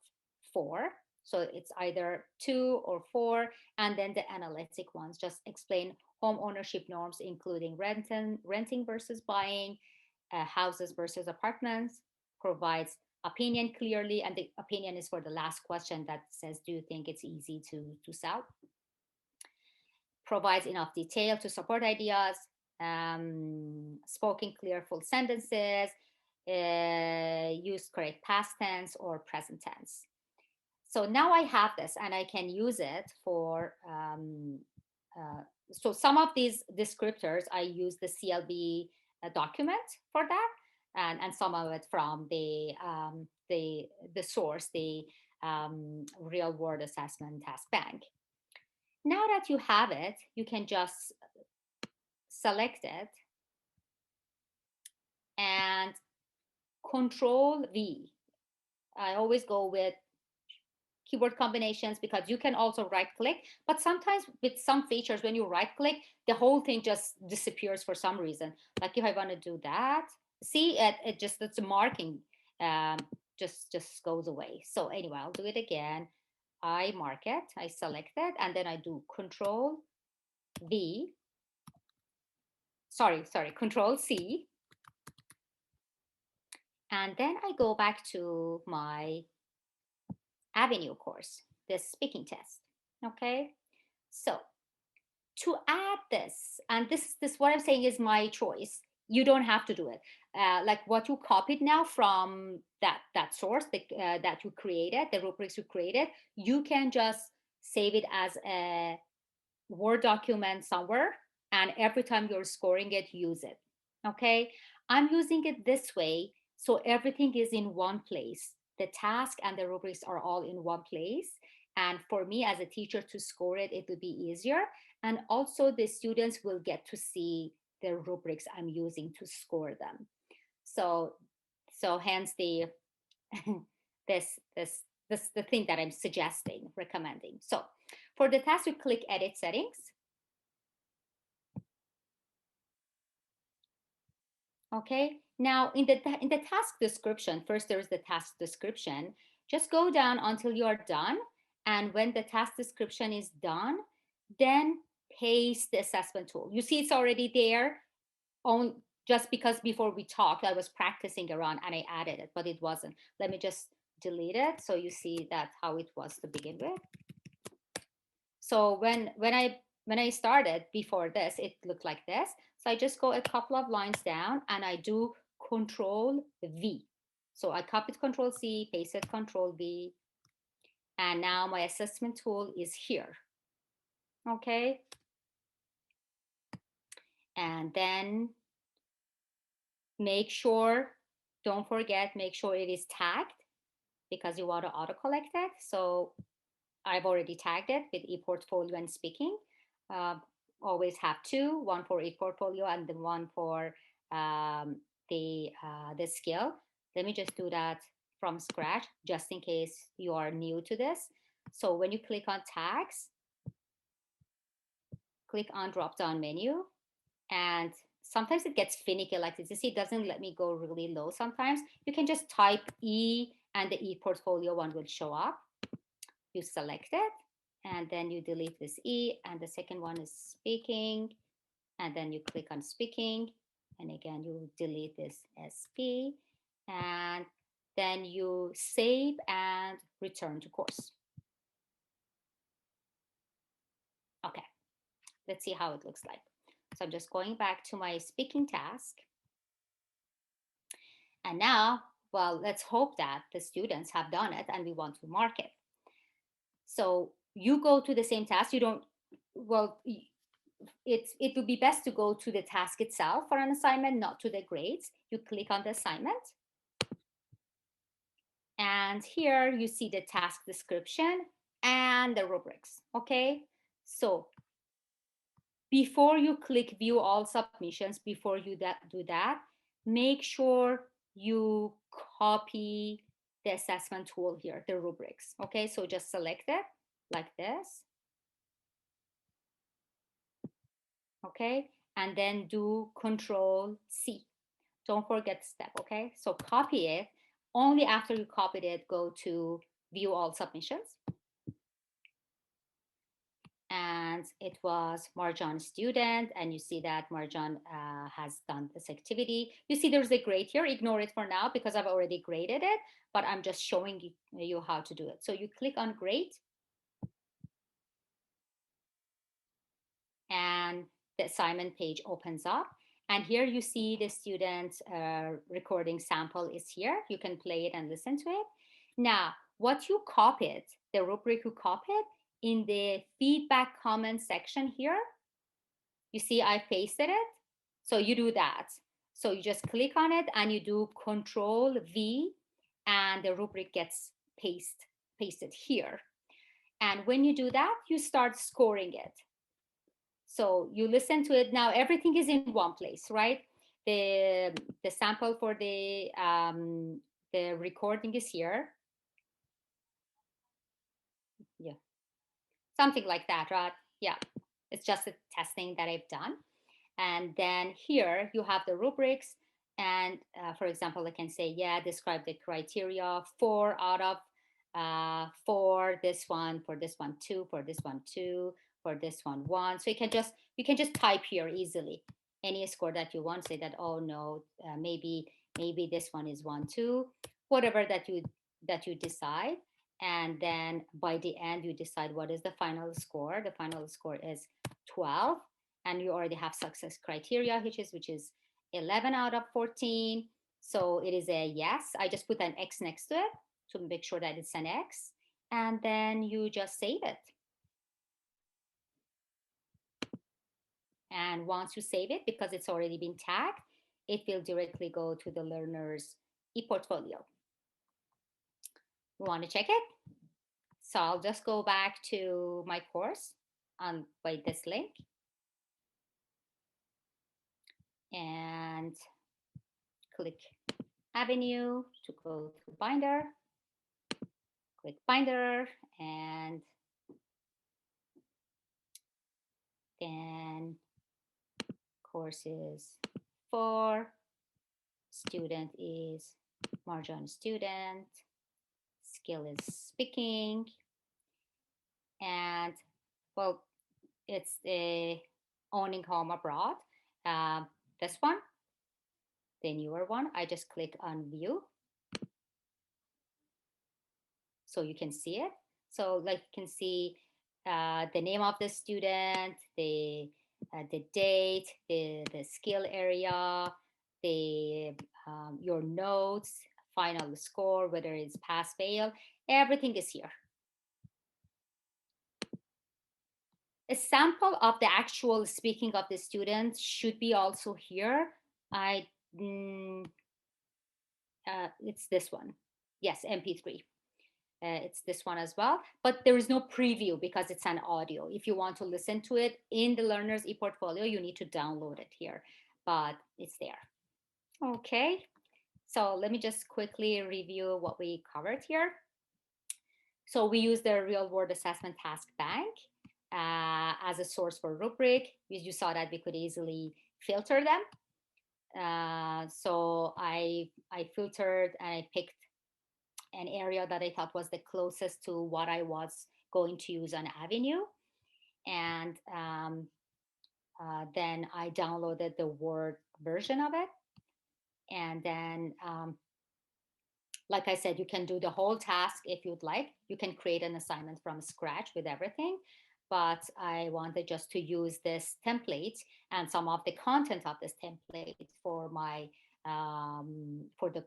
4. So it's either 2 or 4, and then the analytic ones just explain home ownership norms, including renting versus buying, houses versus apartments, provides opinion clearly, and the opinion is for the last question that says, do you think it's easy to sell? Provides enough detail to support ideas, spoken clear full sentences, use correct past tense or present tense. So now I have this and I can use it for, so some of these descriptors, I use the CLB document for that, and some of it from the source, the real world assessment task bank. Now that you have it, you can just select it and Control V. I always go with keyword combinations because you can also right click, but sometimes with some features, when you right click, the whole thing just disappears for some reason. Like if I want to do that, see it just, it's a marking, um, just goes away. So anyway, I'll do it again. I mark it, I select it, and then I do Control V. Sorry, Control C. And then I go back to my Avenue course, this speaking test. Okay, so to add this, and this what I'm saying is my choice. You don't have to do it. Like what you copied now from that source that you created, the rubrics you created, you can just save it as a Word document somewhere, and every time you're scoring it, use it. Okay, I'm using it this way so everything is in one place. The task and the rubrics are all in one place. And for me as a teacher to score it, it will be easier. And also the students will get to see the rubrics I'm using to score them. So, hence the this the thing that I'm suggesting, recommending. So for the task, you click Edit Settings. Okay, now in the task description, first there's the task description. Just go down until you are done. And when the task description is done, then paste the assessment tool. You see it's already there on just because before we talked, I was practicing around and I added it, but it wasn't. Let me just delete it so you see that how it was to begin with. So when I started before this, it looked like this. So I just go a couple of lines down and I do Control V. So I copied Control C, pasted Control V, and now my assessment tool is here. Okay. And then make sure, don't forget, make sure it is tagged because you want to auto-collect it. So I've already tagged it with ePortfolio and speaking. Always have two, one for ePortfolio and the one for the skill. Let me just do that from scratch, just in case you are new to this. So when you click on tags, click on drop-down menu, and sometimes it gets finicky like this. You see, it doesn't let me go really low sometimes. You can just type E and the ePortfolio one will show up. You select it, and then you delete this E, and the second one is speaking, and then you click on speaking, and again you delete this SP, and then you save and return to course. Okay, let's see how it looks like. So I'm just going back to my speaking task, and now, well, let's hope that the students have done it and we want to mark it. So you go to the same task. You don't, well, it would be best to go to the task itself for an assignment, not to the grades. You click on the assignment. And here you see the task description and the rubrics. Okay, so before you click view all submissions, before you do that, make sure you copy the assessment tool here, the rubrics. Okay, so just select it like this. Okay, and then do Control C. Don't forget the step, okay? So copy it. Only after you copied it, go to view all submissions. And it was Marjan student, and you see that Marjan has done this activity. You see there's a grade here. Ignore it for now because I've already graded it, but I'm just showing you how to do it. So you click on grade, and the assignment page opens up. And here you see the student recording sample is here. You can play it and listen to it. Now, what you copied, the rubric you copied, in the feedback comment section here, you see I pasted it. So you do that. So you just click on it and you do Control V, and the rubric gets pasted here. And when you do that, you start scoring it. So you listen to it. Now everything is in one place, right? the sample for the recording is here. Yeah, something like that, right? Yeah, it's just a testing that I've done. And then here you have the rubrics. And for example, I can say, yeah, describe the criteria, 4 out of 4, this one, for this one 2, for this one 2, for this one 1. So you can just type here easily any score that you want. Say that, oh no, maybe this one is 1 2, whatever that you decide. And then by the end you decide what is the final score. The final score is 12, and you already have success criteria, which is 11 out of 14. So it is a yes. I just put an X next to it to make sure that it's an X. And then you just save it. And once you save it, because it's already been tagged, it will directly go to the learner's ePortfolio. We want to check it. So I'll just go back to my course by this link. And click Avenue to go to Binder. Click Binder, and then courses for student is Marjan student, skill is speaking, and well, it's the owning home abroad. This one, the newer one, I just click on view so you can see it. So like you can see the name of the student, the date, the skill area, the your notes, final score, whether it's pass fail, everything is here. A sample of the actual speaking of the student should be also here. It's this one. Yes, MP3. It's this one as well, but there is no preview because it's an audio. If you want to listen to it in the learner's ePortfolio, you need to download it here, but it's there. Okay, so let me just quickly review what we covered here. So we use the real world assessment task bank as a source for rubric. You saw that we could easily filter them. So I filtered and I picked an area that I thought was the closest to what I was going to use on Avenue. And then I downloaded the Word version of it. And then, like I said, you can do the whole task if you'd like. You can create an assignment from scratch with everything. But I wanted just to use this template and some of the content of this template for my for the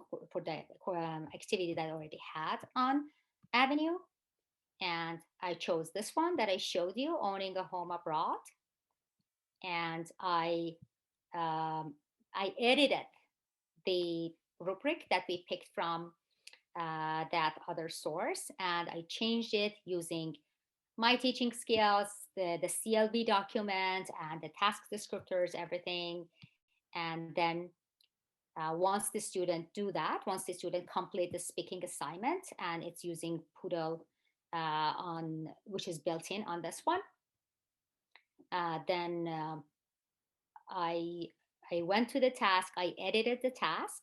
activity that I already had on Avenue. And I chose this one that I showed you, owning a home abroad. And I edited the rubric that we picked from that other source, and I changed it using my teaching skills, the CLB document, and the task descriptors, everything. And then once the student do that, once the student complete the speaking assignment, and it's using Poodle which is built in on this one, then I went to the task, I edited the task,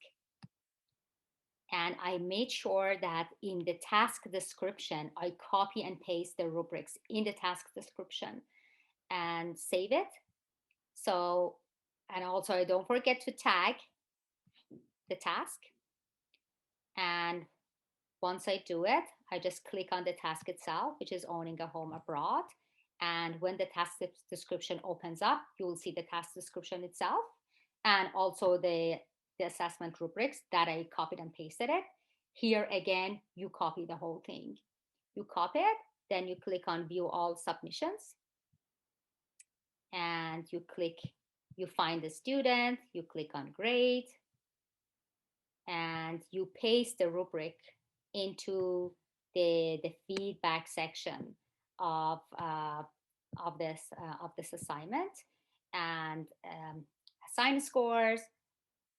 and I made sure that in the task description, I copy and paste the rubrics in the task description and save it. So, and also I don't forget to tag the task. And once I do it, I just click on the task itself, which is owning a home abroad. And when the task description opens up, you will see the task description itself and also the assessment rubrics that I copied and pasted it. Here again, you copy the whole thing. You copy it, then you click on view all submissions, and you find the student, you click on grade, and you paste the rubric into the feedback section of this assignment, and assign scores,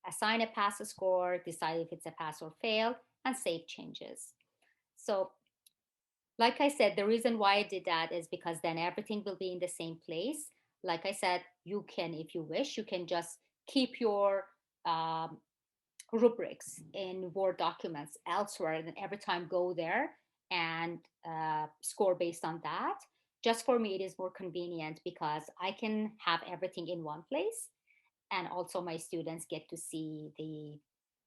assign a pass score, decide if it's a pass or fail, and save changes. So like I said, the reason why I did that is because then everything will be in the same place. Like I said, you can, if you wish, you can just keep your um, rubrics in Word documents elsewhere, and every time go there and score based on that. Just for me, it is more convenient because I can have everything in one place, and also my students get to see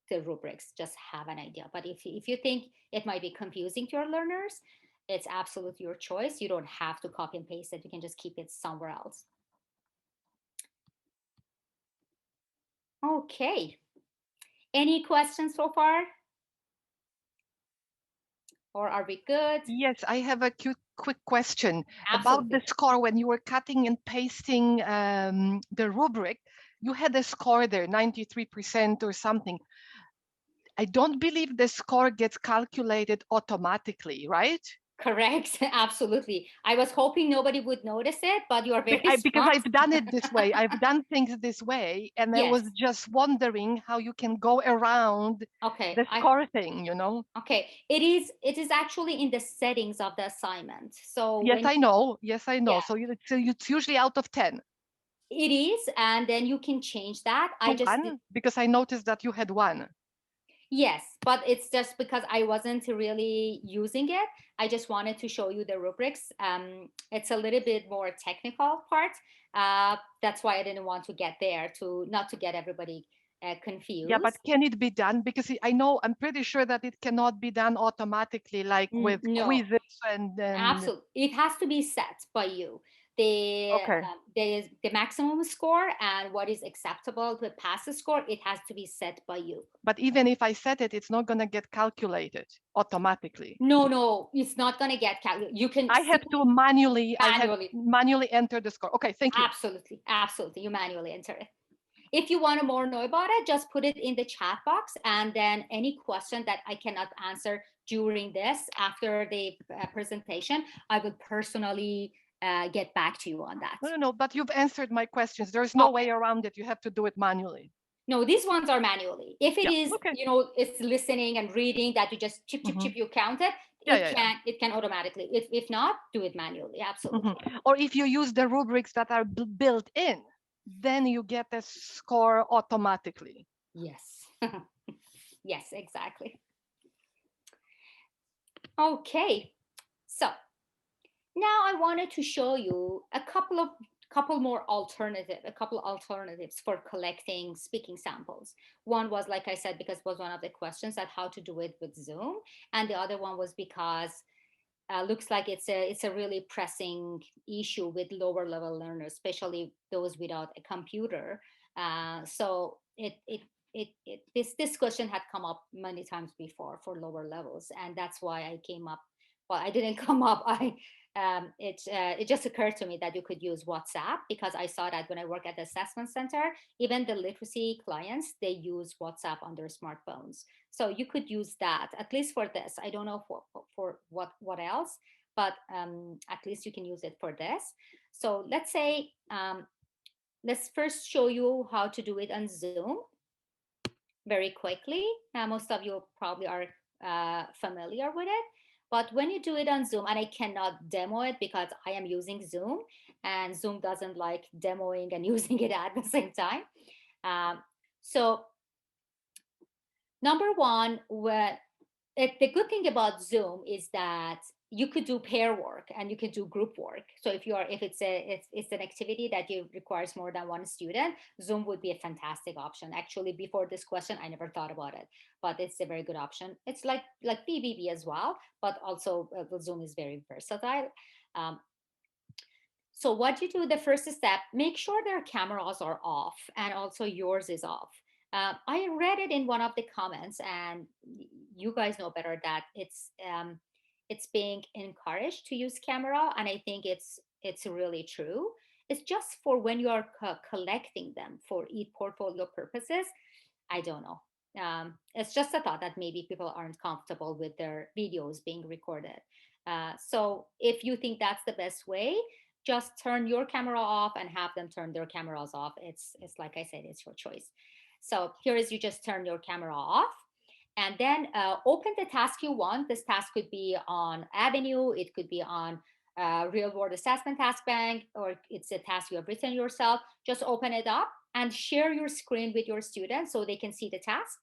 the rubrics, just have an idea. But if you think it might be confusing to your learners, it's absolutely your choice. You don't have to copy and paste it. You can just keep it somewhere else. Okay. Any questions so far? Or are we good? Yes, I have a quick question about the Absolutely. score. When you were cutting and pasting the rubric, you had a score there, 93% or something. I don't believe the score gets calculated automatically, right? Correct. Absolutely. I was hoping nobody would notice it, but you are very Because smart. I've done it this way. I've done things this way, and I Yes. was just wondering how you can go around Okay. the score thing, you know? Okay. It is actually in the settings of the assignment. So Yes, when I know. Yes, I know. yeah, So it's usually out of 10 it is, and then you can change that. to I just did, 1 because I noticed that you had 1. yes, but it's just because I wasn't really using it. I just wanted to show you the rubrics. It's a little bit more technical part. That's why I didn't want to get there to not to get everybody Yeah, but confused. can it be done? Because I know, I'm pretty sure that it cannot be done automatically, like with No, quizzes and absolutely. It has to be set by you. The okay. the maximum score and what is acceptable to pass the score, it has to be set by you. But even if I set it, it's not going to get calculated automatically. No, it's not going to get calculated. You can I have to manually, I have manually. manually enter the score. Okay, thank you. Absolutely. You manually enter it. If you want to more know about it, just put it in the chat box, and then any question that I cannot answer during this after the presentation, I will personally get back to you on that. No, but you've answered my questions. There's no way around it. You have to do it manually. No, these ones are manually. If it Yeah, is, okay. it's listening and reading that you just chip, chip, chip, you count it, Yeah. it can automatically. If not, do it manually. Absolutely. Or if you use the rubrics that are built in, then you get a score automatically. Yes. Yes, exactly. Okay. So now I wanted to show you a couple alternatives for collecting speaking samples. One was, like I said, because it was one of the questions that how to do it with Zoom, and the other one was because looks like it's a really pressing issue with lower level learners, especially those without a computer. So this question had come up many times before for lower levels, and that's why I came up. Well, I didn't come up. It just occurred to me that you could use WhatsApp, because I saw that when I work at the assessment center, even the literacy clients, they use WhatsApp on their smartphones. So you could use that at least for this. I don't know for what else, but at least you can use it for this. So let's say let's first show you how to do it on Zoom very quickly. Most of you probably are familiar with it. But when you do it on Zoom, and I cannot demo it because I am using Zoom, and Zoom doesn't like demoing and using it at the same time. So number one, the good thing about Zoom is that you could do pair work and you could do group work. So if it's an activity that you requires more than one student, Zoom would be a fantastic option. Actually, before this question, I never thought about it, but it's a very good option. It's like PBB as well, but also Zoom is very versatile. Um, so what you do, the first step, make sure their cameras are off and also yours is off. I read it in one of the comments, and you guys know better that it's being encouraged to use camera, and I think it's really true. It's just for when you are collecting them for e-portfolio purposes. I don't know. It's just a thought that maybe people aren't comfortable with their videos being recorded. So if you think that's the best way, just turn your camera off and have them turn their cameras off. It's like I said, it's your choice. So here is, you just turn your camera off and then open the task you want. This task could be on Avenue, it could be on real world assessment task bank, or it's a task you have written yourself. Just open it up and share your screen with your students so they can see the task.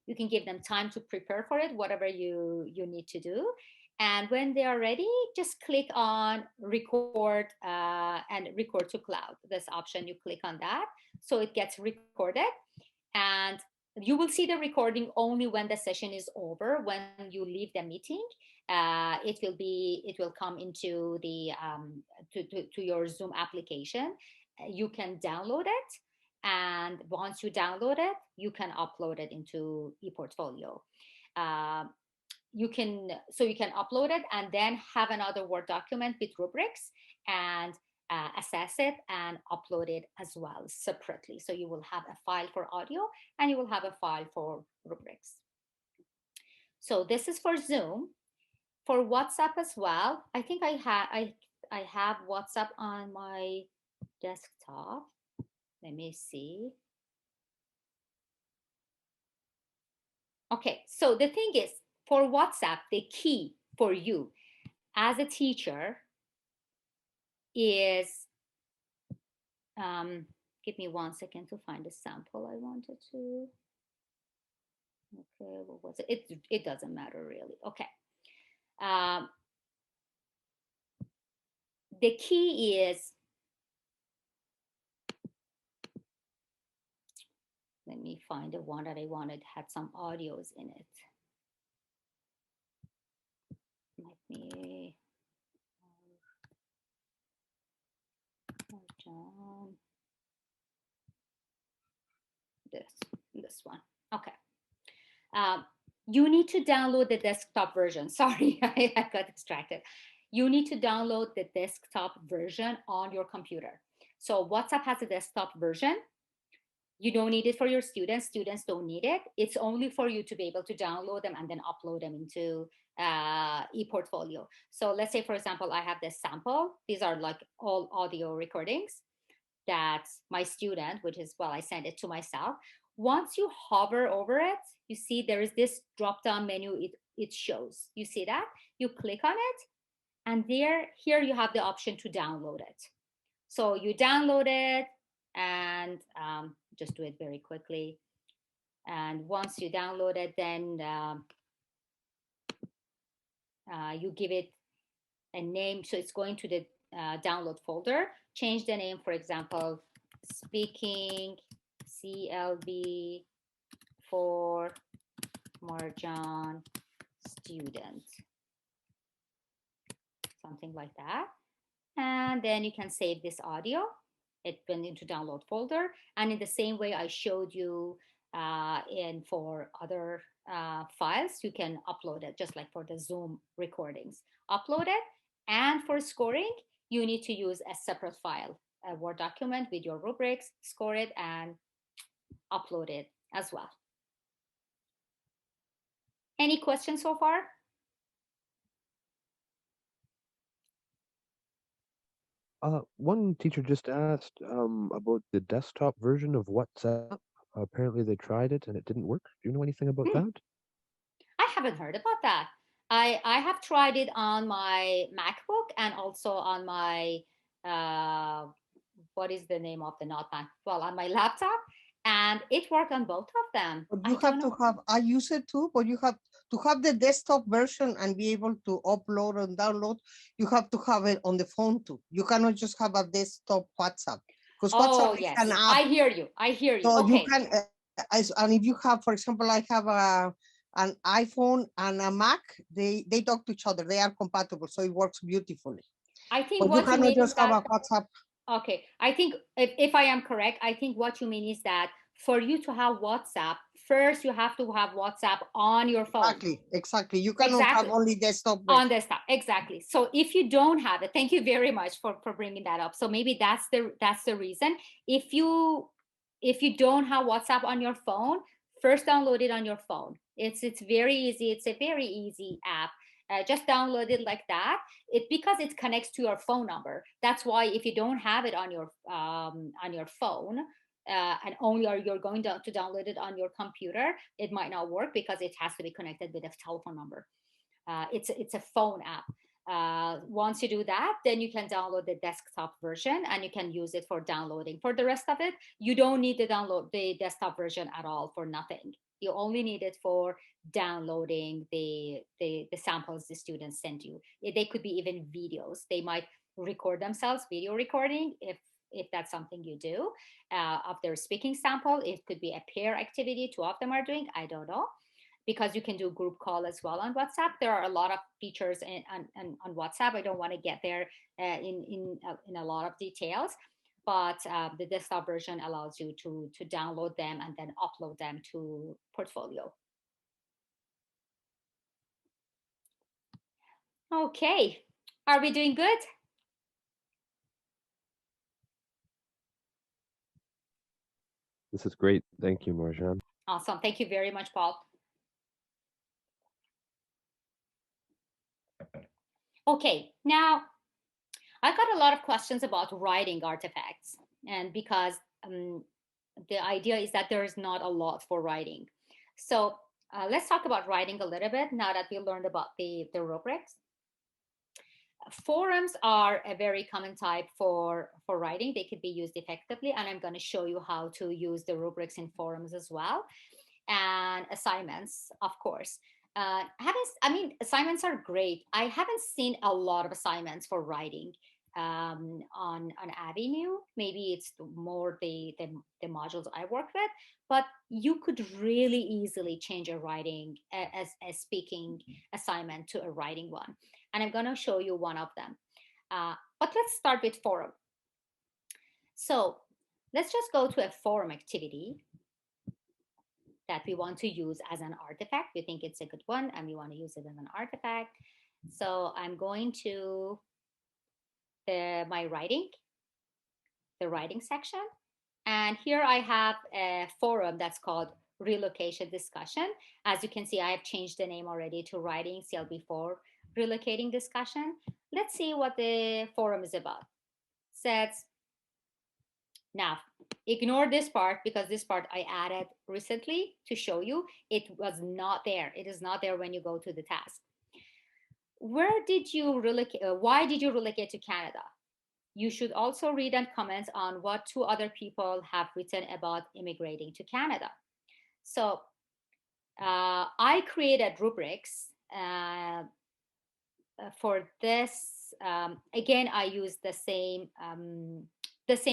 You can give them time to prepare for it, whatever you need to do. And when they are ready, just click on record and record to cloud. This option, you click on that. So it gets recorded. And you will see the recording only when the session is over. When you leave the meeting, it will come into the to your Zoom application. You can download it, and once you download it, you can upload it into ePortfolio. You can upload it and then have another Word document with rubrics and assess it and upload it as well separately. So you will have a file for audio and you will have a file for rubrics. So this is for Zoom. For WhatsApp as well, I think I have WhatsApp on my desktop. Let me see. Okay, so the thing is, for WhatsApp, the key for you as a teacher is, give me 1 second to find a sample I wanted to. Okay, what was it? It doesn't matter really. Okay. The key is, let me find the one that I wanted, had some audios in it. Let me, this one. Okay. You need to download the desktop version. Sorry, I got distracted. You need to download the desktop version on your computer. So WhatsApp has a desktop version. You don't need it for your students. Students don't need it. It's only for you to be able to download them and then upload them into ePortfolio. So let's say, for example, I have this sample. These are like all audio recordings that my student, which is, well, I sent it to myself. Once you hover over it, you see there is this drop-down menu it shows. You see that? You click on it, and here you have the option to download it. So you download it, and just do it very quickly. And once you download it, then you give it a name. So it's going to the download folder. Change the name, for example, Speaking CLB for Marjan student, something like that. And then you can save this audio. It went into download folder. And in the same way I showed you for other files, you can upload it, just like for the Zoom recordings. Upload it. And for scoring, you need to use a separate file, a Word document with your rubrics, score it, and upload it as well. Any questions so far? One teacher just asked about the desktop version of WhatsApp. Apparently they tried it and it didn't work. Do you know anything about that? I haven't heard about that. I have tried it on my MacBook and also on my, what is the name of the not Mac? Well, on my laptop, and it worked on both of them. But you have to have, I use it too, but you have to have the desktop version and be able to upload and download. You have to have it on the phone too. You cannot just have a desktop WhatsApp. Because WhatsApp is an app. I hear you. So okay. You can, and if you have, for example, I have an iPhone and a Mac, they talk to each other. They are compatible, so it works beautifully. I think but you cannot just have a WhatsApp. Okay, I think if I am correct, I think what you mean is that for you to have WhatsApp, first you have to have WhatsApp on your phone. Exactly. You cannot have only desktop. On desktop, exactly. So if you don't have it, thank you very much for bringing that up. So maybe that's the reason. If you don't have WhatsApp on your phone, first download it on your phone. It's very easy. It's a very easy app. Just download it like that. Because it connects to your phone number. That's why if you don't have it on your phone, and only are you going to download it on your computer, it might not work because it has to be connected with a telephone number. It's a phone app. Once you do that, then you can download the desktop version and you can use it for downloading. For the rest of it, you don't need to download the desktop version at all for nothing. You only need it for downloading the samples the students send you. They could be even videos. They might record themselves, video recording, if that's something you do, of their speaking sample. It could be a pair activity, two of them are doing, I don't know, because you can do group call as well on WhatsApp. There are a lot of features on WhatsApp. I don't want to get there in a lot of details, but the desktop version allows you to download them and then upload them to Portfolio. Okay, are we doing good? This is great. Thank you, Marjan. Awesome. Thank you very much, Paul. Okay, now I got a lot of questions about writing artifacts, and because the idea is that there is not a lot for writing. So let's talk about writing a little bit now that we learned about the rubrics. Forums are a very common type for writing. They could be used effectively, and I'm going to show you how to use the rubrics in forums as well. And assignments, of course. Assignments are great. I haven't seen a lot of assignments for writing on Avenue. Maybe it's more the modules I work with, but you could really easily change a writing as a speaking assignment to a writing one. And I'm going to show you one of them. But let's start with forum. So let's just go to a forum activity that we want to use as an artifact. We think it's a good one and we want to use it as an artifact. So I'm going to the writing section. And here I have a forum that's called relocation discussion. As you can see, I have changed the name already to writing CLB4 relocating discussion. Let's see what the forum is about. Says, now, ignore this part because this part I added recently to show you. It was not there. It is not there when you go to the task. Where did you relocate? Why did you relocate to Canada? You should also read and comment on what two other people have written about immigrating to Canada. So I created rubrics for this. Again, I use the same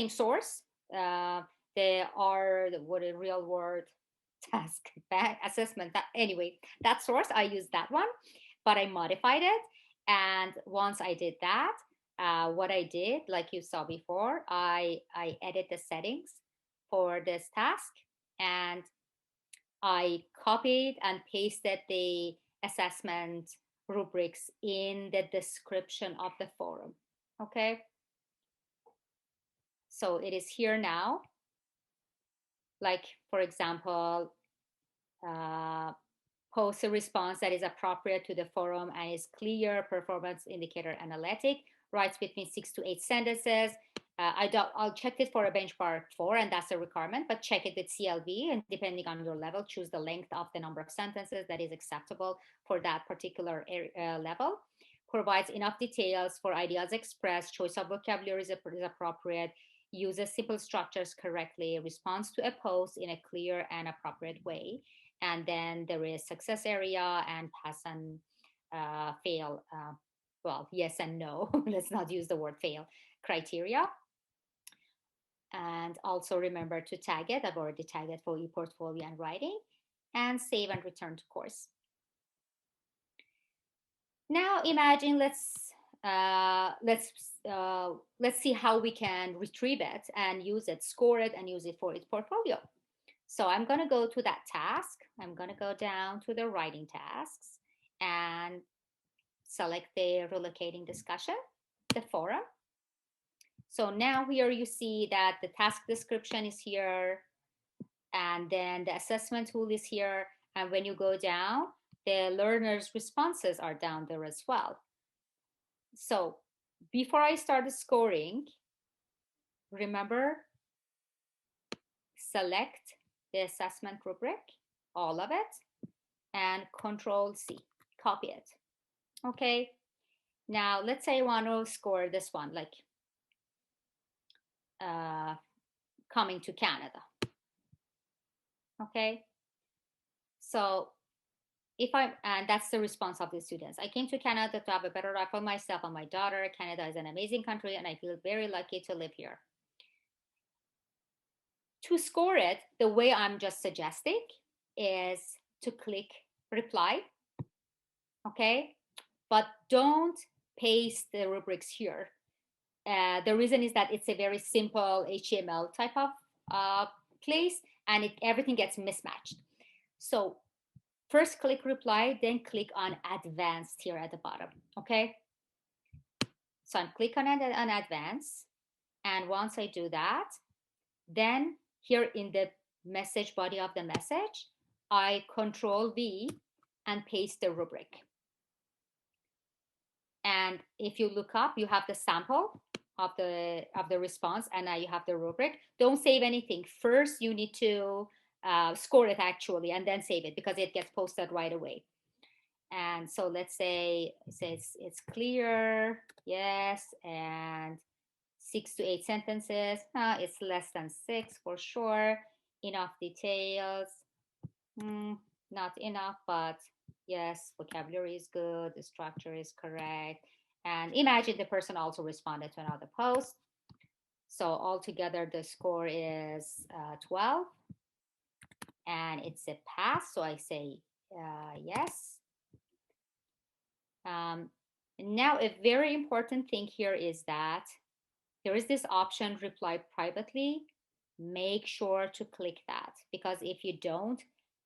source. They are what a real world task assessment. Anyway, that source, I used that one, but I modified it. And once I did that, what I did, like you saw before, I edit the settings for this task, and I copied and pasted the assessment rubrics in the description of the forum. Okay. So it is here now. Like, for example, post a response that is appropriate to the forum and is clear, performance indicator analytic, writes between 6 to 8 sentences. I'll check it for a benchmark 4, and that's a requirement, but check it with CLB, and depending on your level, choose the length of the number of sentences that is acceptable for that particular level. Provides enough details for ideas expressed, choice of vocabulary is appropriate, uses simple structures correctly, responds to a post in a clear and appropriate way. And then there is success area and pass and fail. Well, yes and no. Let's not use the word fail criteria. And also remember to tag it. I've already tagged it for ePortfolio and writing, and save and return to course. Now imagine let's see how we can retrieve it and use it, score it, and use it for ePortfolio. So I'm going to go to that task. I'm going to go down to the writing tasks and select the relocating discussion, the forum. So now here you see that the task description is here, and then the assessment tool is here. And when you go down, the learners' responses are down there as well. So before I started scoring, remember select the assessment rubric, all of it, and Control C, copy it. Okay, now let's say I want to score this one, like coming to Canada. Okay, so and that's the response of the students. I came to Canada to have a better life for myself and my daughter. Canada is an amazing country and I feel very lucky to live here. To score it, the way I'm just suggesting is to click reply, okay? But don't paste the rubrics here. The reason is that it's a very simple HTML type of place and everything gets mismatched. So first click reply, then click on advanced here at the bottom, okay? So I'm click on advanced. And once I do that, then here in the message body of the message, I Control V and paste the rubric. And if you look up, you have the sample of the response, and now you have the rubric. Don't save anything. First, you need to score it actually, and then save it because it gets posted right away. And so let's say it's clear, yes, and 6 to 8 sentences. It's less than 6 for sure. Enough details. Not enough, but yes, vocabulary is good. The structure is correct. And imagine the person also responded to another post. So altogether, the score is 12. And it's a pass. So I say yes. Now, a very important thing here is that there is this option, reply privately. Make sure to click that, because if you don't,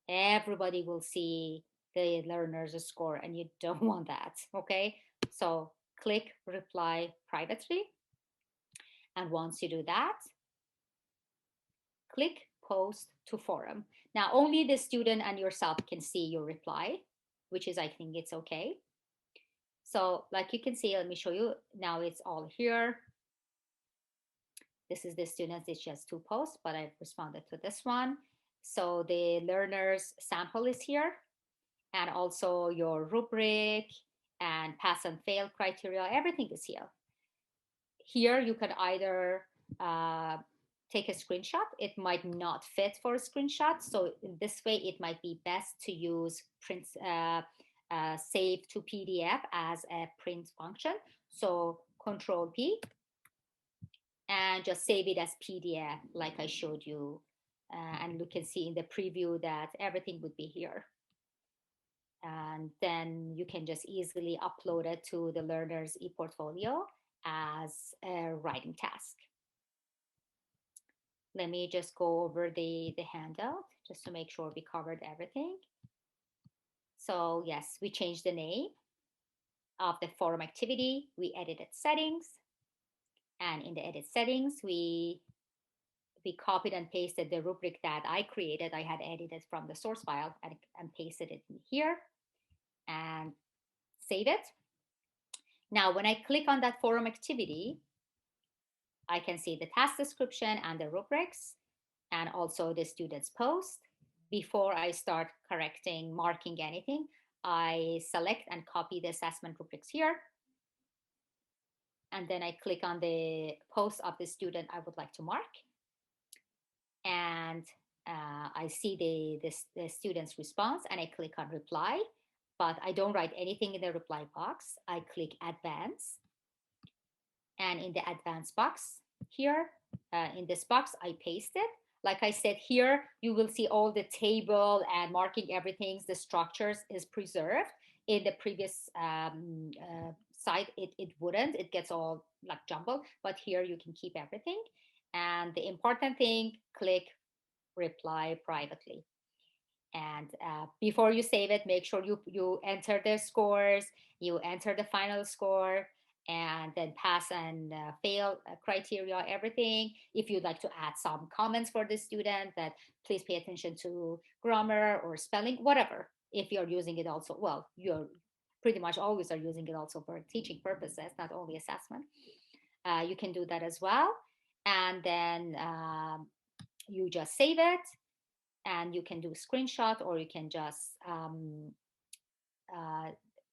everybody will see the learner's score and you don't want that, okay? So click reply privately. And once you do that, click post to forum. Now, only the student and yourself can see your reply, which is, I think it's okay. So like you can see, let me show you. Now it's all here. This is the students, it's just 2 posts, but I've responded to this one. So the learner's sample is here, and also your rubric and pass and fail criteria, everything is here. Here you can either take a screenshot. It might not fit for a screenshot. So in this way, it might be best to use print, save to PDF as a print function. So Control P, and just save it as PDF like I showed you. And you can see in the preview that everything would be here. And then you can just easily upload it to the learner's ePortfolio as a writing task. Let me just go over the handout just to make sure we covered everything. So yes, we changed the name of the forum activity. We edited settings. And in the edit settings, we copied and pasted the rubric that I created. I had edited from the source file and pasted it in here and save it. Now, when I click on that forum activity, I can see the task description and the rubrics and also the student's post. Before I start correcting, marking anything, I select and copy the assessment rubrics here. And then I click on the post of the student I would like to mark. And I see the student's response and I click on reply, but I don't write anything in the reply box. I click advance. And in the advance box here, in this box, I paste it. Like I said here, you will see all the table and marking everything. The structures is preserved. In the previous site, it wouldn't. It gets all like jumbled. But here you can keep everything. And the important thing, click reply privately. And before you save it, make sure you enter the scores, you enter the final score, and then pass and fail criteria, everything. If you'd like to add some comments for the student, that please pay attention to grammar or spelling, whatever. If you're using it also, well, you're pretty much always are using it also for teaching purposes, not only assessment. You can do that as well. And then you just save it, and you can do a screenshot, or you can just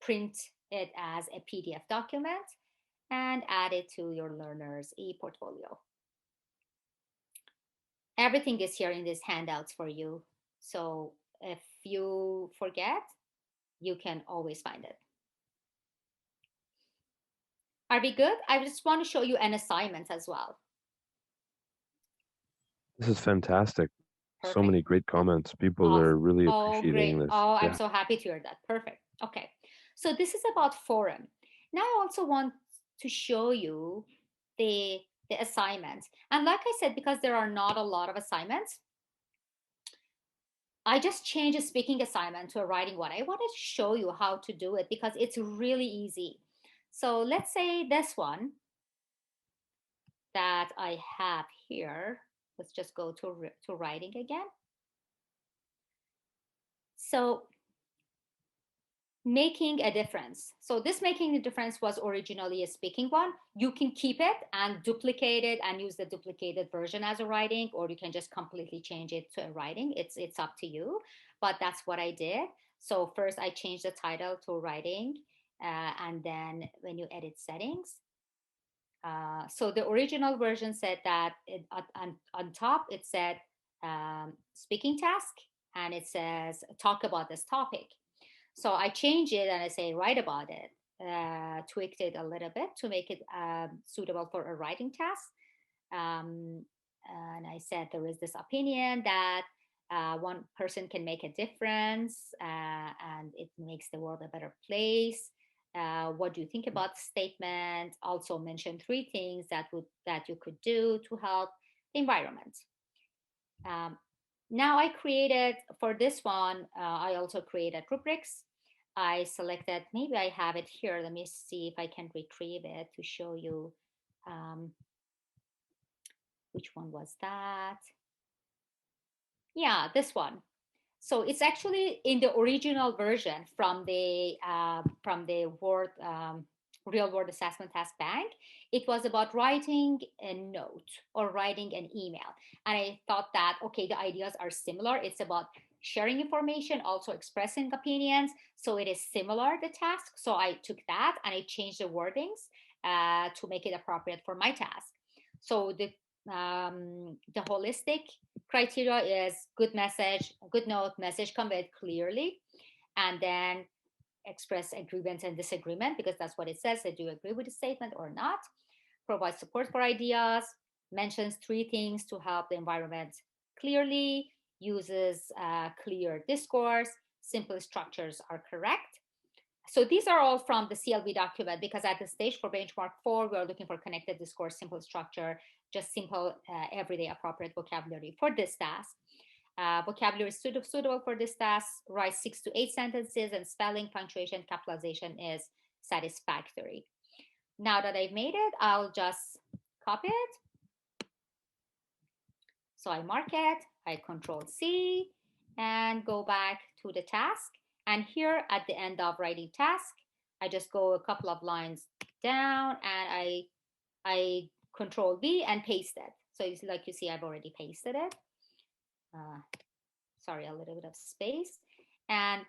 print it as a PDF document and add it to your learner's e-portfolio. Everything is here in these handouts for you. So if you forget, you can always find it. Are we good? I just want to show you an assignment as well. This is fantastic. Perfect. So many great comments. People are really appreciating great. this. Oh, I'm so happy to hear that. Perfect. Okay. So this is about forum. Now I also want to show you the assignments. And like I said, because there are not a lot of assignments, I just changed a speaking assignment to a writing one. I wanted to show you how to do it because it's really easy. So let's say this one that I have here. Let's just go to writing again. So making a difference. So this making a difference was originally a speaking one. You can keep it and duplicate it and use the duplicated version as a writing, or you can just completely change it to a writing. It's up to you, but that's what I did. So first I changed the title to writing, and then when you edit settings, so the original version said that on top it said speaking task, and it says talk about this topic. So I changed it and I say write about it, tweaked it a little bit to make it suitable for a writing task. And I said there is this opinion that one person can make a difference, and it makes the world a better place. What do you think about the statement? Also mention 3 things that you could do to help the environment. Now I created, for this one, I also created rubrics. I selected, maybe I have it here. Let me see if I can retrieve it to show you. Which one was that? Yeah, this one. So it's actually in the original version from the Word Real World Assessment Task Bank. It was about writing a note or writing an email, and I thought that okay, the ideas are similar. It's about sharing information, also expressing opinions. So it is similar, the task. So I took that and I changed the wordings to make it appropriate for my task. So the holistic criteria is good message, good note, message conveyed clearly, and then express agreement and disagreement, because that's what it says. Do you agree with the statement or not? Provide support for ideas, mentions 3 things to help the environment clearly, uses clear discourse, simple structures are correct. So these are all from the CLB document, because at the stage for benchmark 4, we're looking for connected discourse, simple structure, just simple, everyday appropriate vocabulary for this task. Vocabulary is suitable for this task. Write 6 to 8 sentences, and spelling, punctuation, capitalization is satisfactory. Now that I've made it, I'll just copy it. So I mark it, I Control C, and go back to the task. And here at the end of writing task, I just go a couple of lines down, and I Control V and paste it. So like you see, I've already pasted it. Sorry, a little bit of space. And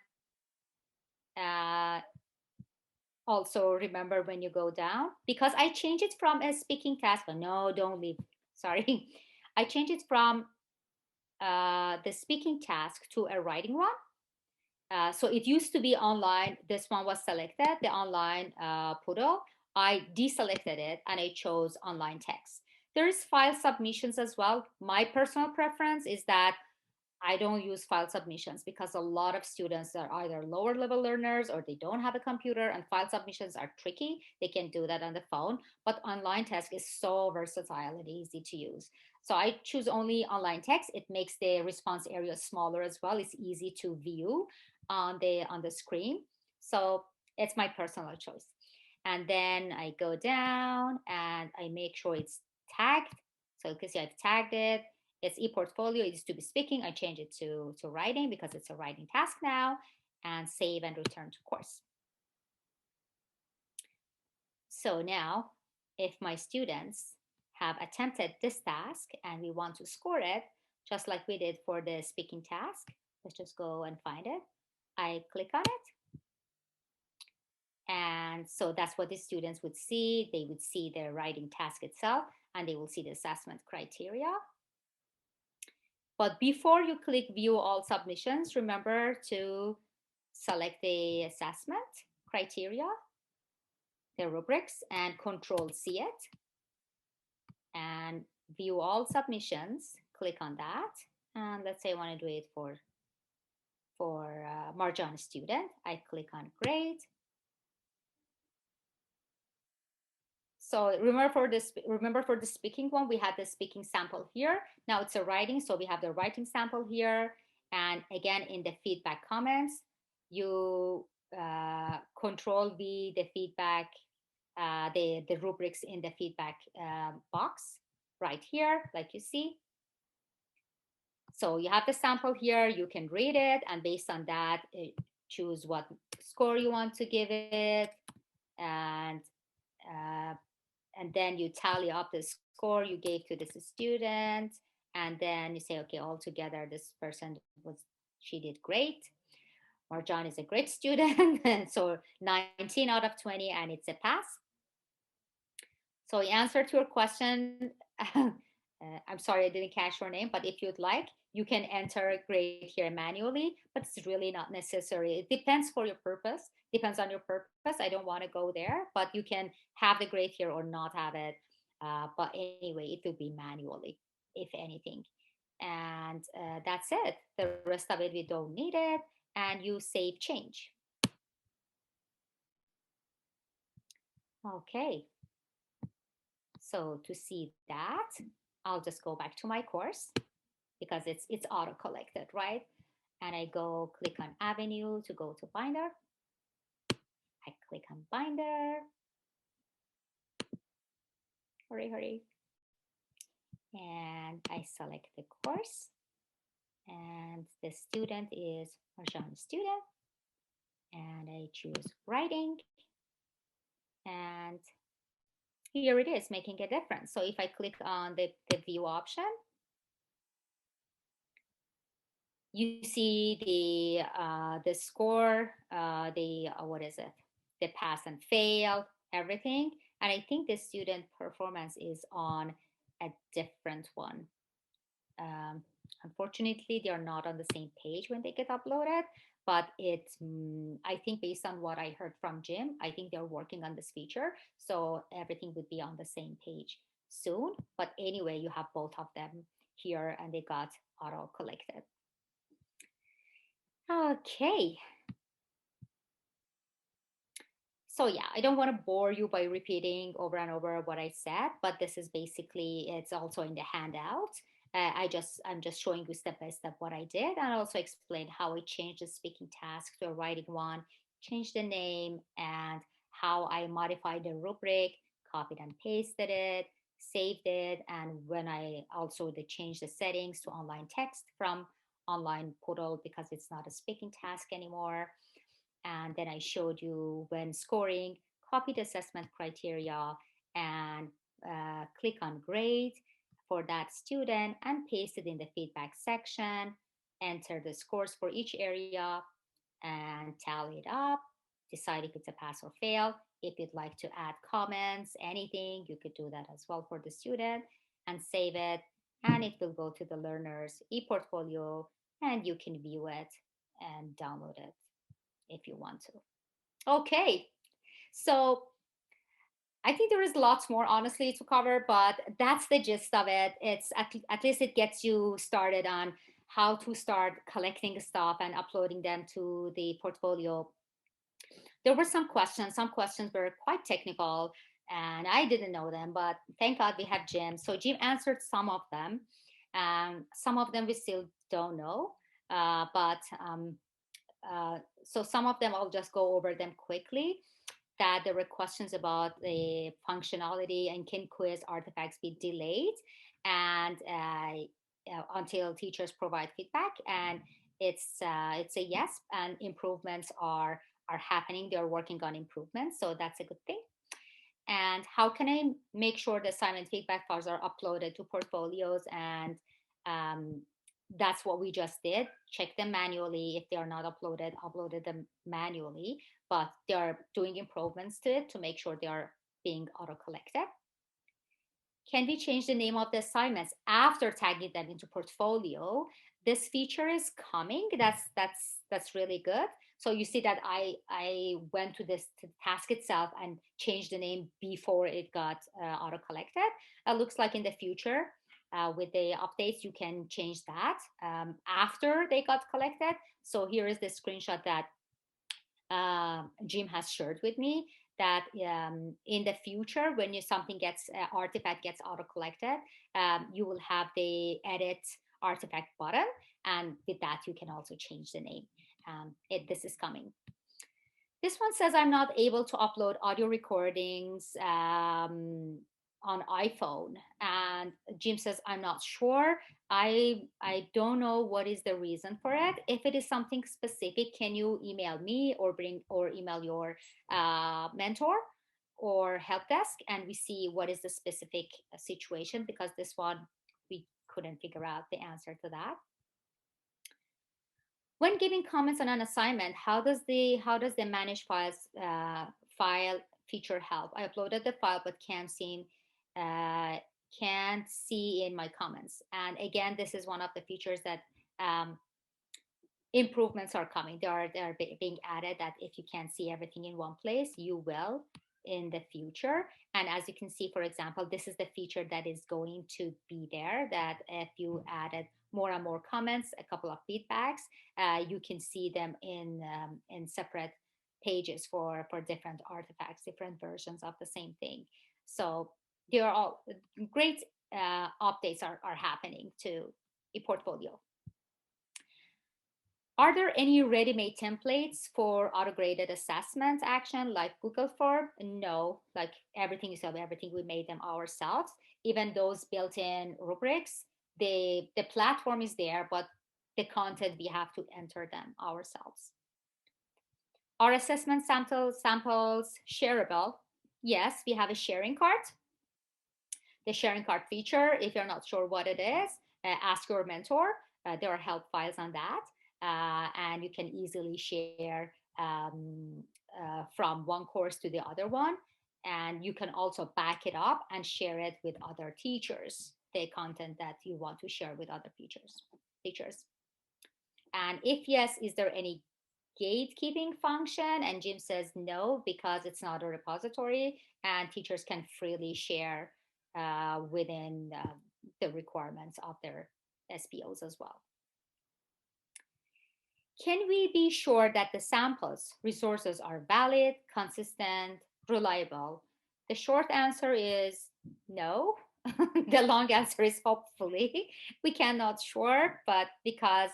also remember when you go down, because I changed it from a speaking task. But no, don't leave. Sorry. I changed it from the speaking task to a writing one. So it used to be online. This one was selected, the online portal. I deselected it and I chose online text. There is file submissions as well. My personal preference is that I don't use file submissions, because a lot of students are either lower level learners or they don't have a computer, and file submissions are tricky. They can do that on the phone, but online text is so versatile and easy to use. So I choose only online text. It makes the response area smaller as well. It's easy to view on the screen. So it's my personal choice. And then I go down and I make sure it's tagged. So you can see I've tagged it. It's e-portfolio. It used to be speaking. I change it to writing because it's a writing task now, and save and return to course. So now if my students have attempted this task and we want to score it, just like we did for the speaking task. Let's just go and find it. I click on it. And so that's what the students would see. They would see the writing task itself, and they will see the assessment criteria. But before you click view all submissions, remember to select the assessment criteria, the rubrics, and Control C it. And view all submissions, click on that. And let's say I want to do it for Marjan student. I click on grade. So remember for the speaking one, we had the speaking sample here. Now it's a writing, so we have the writing sample here. And again, in the feedback comments, you Control V the feedback, the rubrics in the feedback box right here, like you see. So you have the sample here, you can read it, and based on that, choose what score you want to give it, and then you tally up the score you gave to this student, and then you say, okay, altogether this person she did great. Marjan is a great student, so 19 out of 20, and it's a pass. So in answer to your question, I'm sorry I didn't catch your name, but if you'd like, you can enter grade here manually, but it's really not necessary. It depends for your purpose, depends on your purpose. I don't want to go there, but you can have the grade here or not have it. But anyway, it will be manually, if anything. And that's it. The rest of it, we don't need it. And you save change. Okay. So to see that, I'll just go back to my course because it's auto collected, right? And I go click on Avenue to go to Binder. I click on Binder. Hurry. And I select the course. And the student is Marjan student. And I choose writing. And here it is, making a difference. So if I click on the view option, you see the score, what is it? The pass and fail, everything. And I think the student performance is on a different one. Unfortunately, they are not on the same page when they get uploaded, but I think based on what I heard from Jim, I think they're working on this feature. So everything would be on the same page soon. But anyway, you have both of them here and they got auto collected. Okay. So yeah, I don't want to bore you by repeating over and over what I said, but this is basically, it's also in the handout. I'm just showing you step by step what I did, and also explain how I changed the speaking task to a writing one, changed the name, and how I modified the rubric, copied and pasted it, saved it, and when I also changed the settings to online text from online portal because it's not a speaking task anymore. And then I showed you when scoring, copy the assessment criteria and click on grade for that student and paste it in the feedback section, enter the scores for each area and tally it up, decide if it's a pass or fail. If you'd like to add comments, anything, you could do that as well for the student and save it. And it will go to the learner's e-portfolio and you can view it and download it if you want to. Okay, so I think there is lots more honestly to cover, but that's the gist of it. It's at least it gets you started on how to start collecting stuff and uploading them to the portfolio. There were some questions were quite technical and I didn't know them, but thank God we have Jim. So Jim answered some of them. Some of them we still don't know, so some of them I'll just go over them quickly. That there were questions about the functionality and can quiz artifacts be delayed and until teachers provide feedback, and it's a yes, and improvements are happening. They're working on improvements, so that's a good thing. And how can I make sure the assignment feedback files are uploaded to portfolios and that's what we just did. Check them manually. If they are not uploaded them manually, but they are doing improvements to it to make sure they are being auto-collected. Can we change the name of the assignments after tagging them into portfolio? This feature is coming. That's really good. So you see that I went to this to the task itself and changed the name before it got auto collected. It looks like in the future with the updates you can change that after they got collected. So here is the screenshot that Jim has shared with me, that in the future when something gets artifact gets auto collected, you will have the edit artifact button, and with that you can also change the name. This is coming. This one says I'm not able to upload audio recordings on iPhone, and Jim says I'm not sure. I don't know what is the reason for it. If it is something specific, can you email me or email your mentor or help desk, and we see what is the specific situation, because this one we couldn't figure out the answer to that. When giving comments on an assignment, how does the manage files file feature help? I uploaded the file but can't see in my comments. And again, this is one of the features that improvements are coming. They are being added, that if you can't see everything in one place, you will in the future. And as you can see, for example, this is the feature that is going to be there, that if you added more and more comments, a couple of feedbacks, you can see them in separate pages for different artifacts, different versions of the same thing. So there are all great updates are happening to ePortfolio. Are there any ready-made templates for auto-graded assessment action like Google Form? No, like everything we made them ourselves. Even those built-in rubrics, the platform is there, but the content we have to enter them ourselves. Are assessment samples shareable? Yes, we have a sharing card. The sharing card feature, if you're not sure what it is, ask your mentor. There are help files on that. And you can easily share from one course to the other one. And you can also back it up and share it with other teachers, the content that you want to share with other teachers. And if yes, is there any gatekeeping function? And Jim says no, because it's not a repository and teachers can freely share within the requirements of their SPOs as well. Can we be sure that the samples resources are valid, consistent, reliable? The short answer is no. The long answer is hopefully. We cannot sure, but because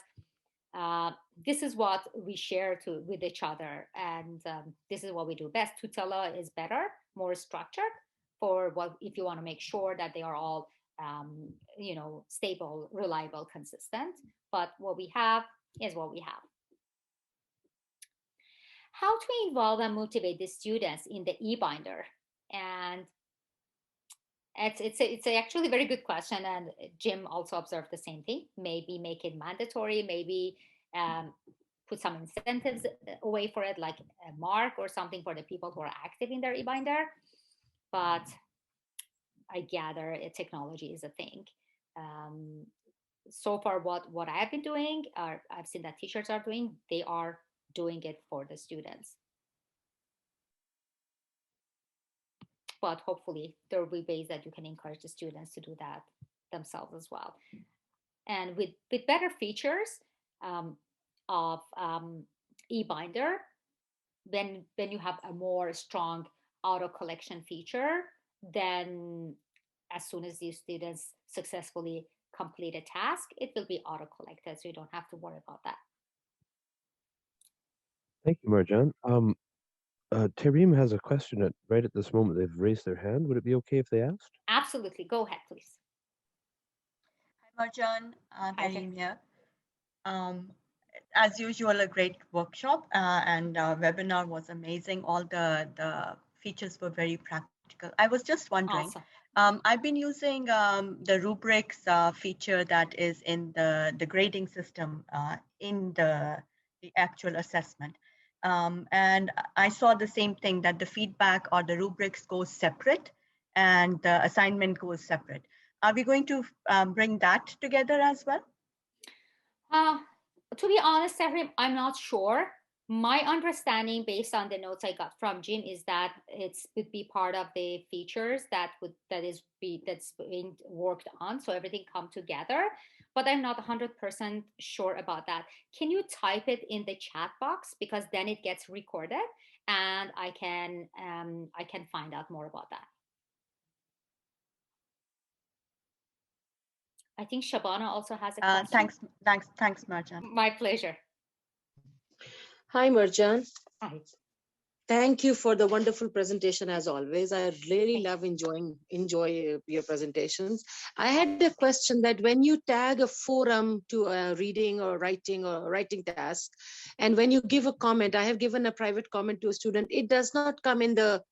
this is what we share with each other, and this is what we do best. Tutela is better, more structured for what if you want to make sure that they are all stable, reliable, consistent. But what we have is what we have. How to involve and motivate the students in the eBinder? And it's actually a very good question, and Jim also observed the same thing. Maybe make it mandatory, maybe put some incentives away for it, like a mark or something for the people who are active in their eBinder. But I gather technology is a thing. So far, what I have been doing, I've seen that teachers are doing, they are doing it for the students. But hopefully there will be ways that you can encourage the students to do that themselves as well. And with better features of eBinder, when you have a more strong auto collection feature, then as soon as the students successfully complete a task, it will be auto collected, so you don't have to worry about that. Thank you, Marjan. Tareem has a question right at this moment. They've raised their hand. Would it be okay if they asked? Absolutely. Go ahead, please. Hi, Marjan. Tareem here. As usual, a great workshop and webinar was amazing. All the features were very practical. I was just wondering, Awesome. I've been using the rubrics feature that is in the grading system in the actual assessment. And I saw the same thing, that the feedback or the rubrics goes separate and the assignment goes separate. Are we going to bring that together as well? To be honest, Sahrim, I'm not sure. My understanding, based on the notes I got from Jim, is that it's would be part of the features that's being worked on, so everything come together. But I'm not 100% sure about that. Can you type it in the chat box, because then it gets recorded, and I can find out more about that. I think Shabana also has a question. Thanks, Marjan. My pleasure. Hi, Marjan. Hi. Thank you for the wonderful presentation as always. I really love enjoy your presentations. I had a question that when you tag a forum to a reading or writing task, and when you give a comment, I have given a private comment to a student, it does not come in the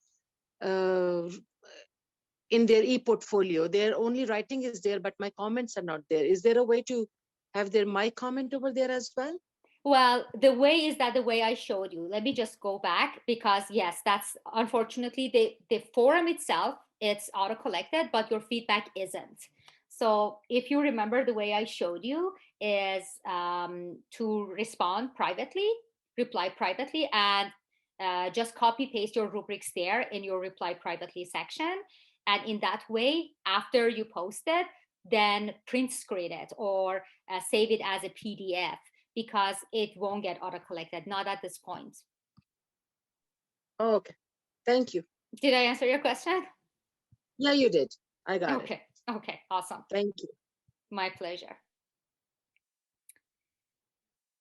in their e-portfolio. Their only writing is there, but my comments are not there. Is there a way to have my comment over there as well? Well, the way is that the way I showed you. Let me just go back, because yes, that's unfortunately the forum itself, it's auto collected, but your feedback isn't. So if you remember, the way I showed you is to respond privately, reply privately, and just copy paste your rubrics there in your reply privately section. And in that way, after you post it, then print screen it or save it as a PDF, because it won't get auto-collected, not at this point. Okay, thank you. Did I answer your question? Yeah, you did. I got it. Okay, awesome. Thank you. My pleasure.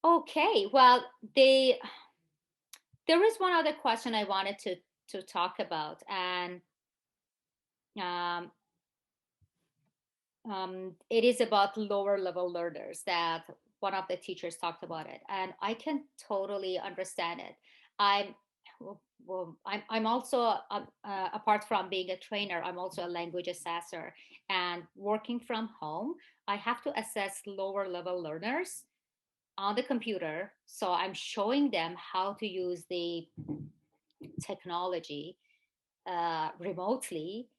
Okay, well, there is one other question I wanted to talk about, and it is about lower level learners, that one of the teachers talked about it, and I can totally understand it. I'm also, apart from being a trainer, I'm also a language assessor, and working from home, I have to assess lower level learners on the computer. So I'm showing them how to use the technology remotely,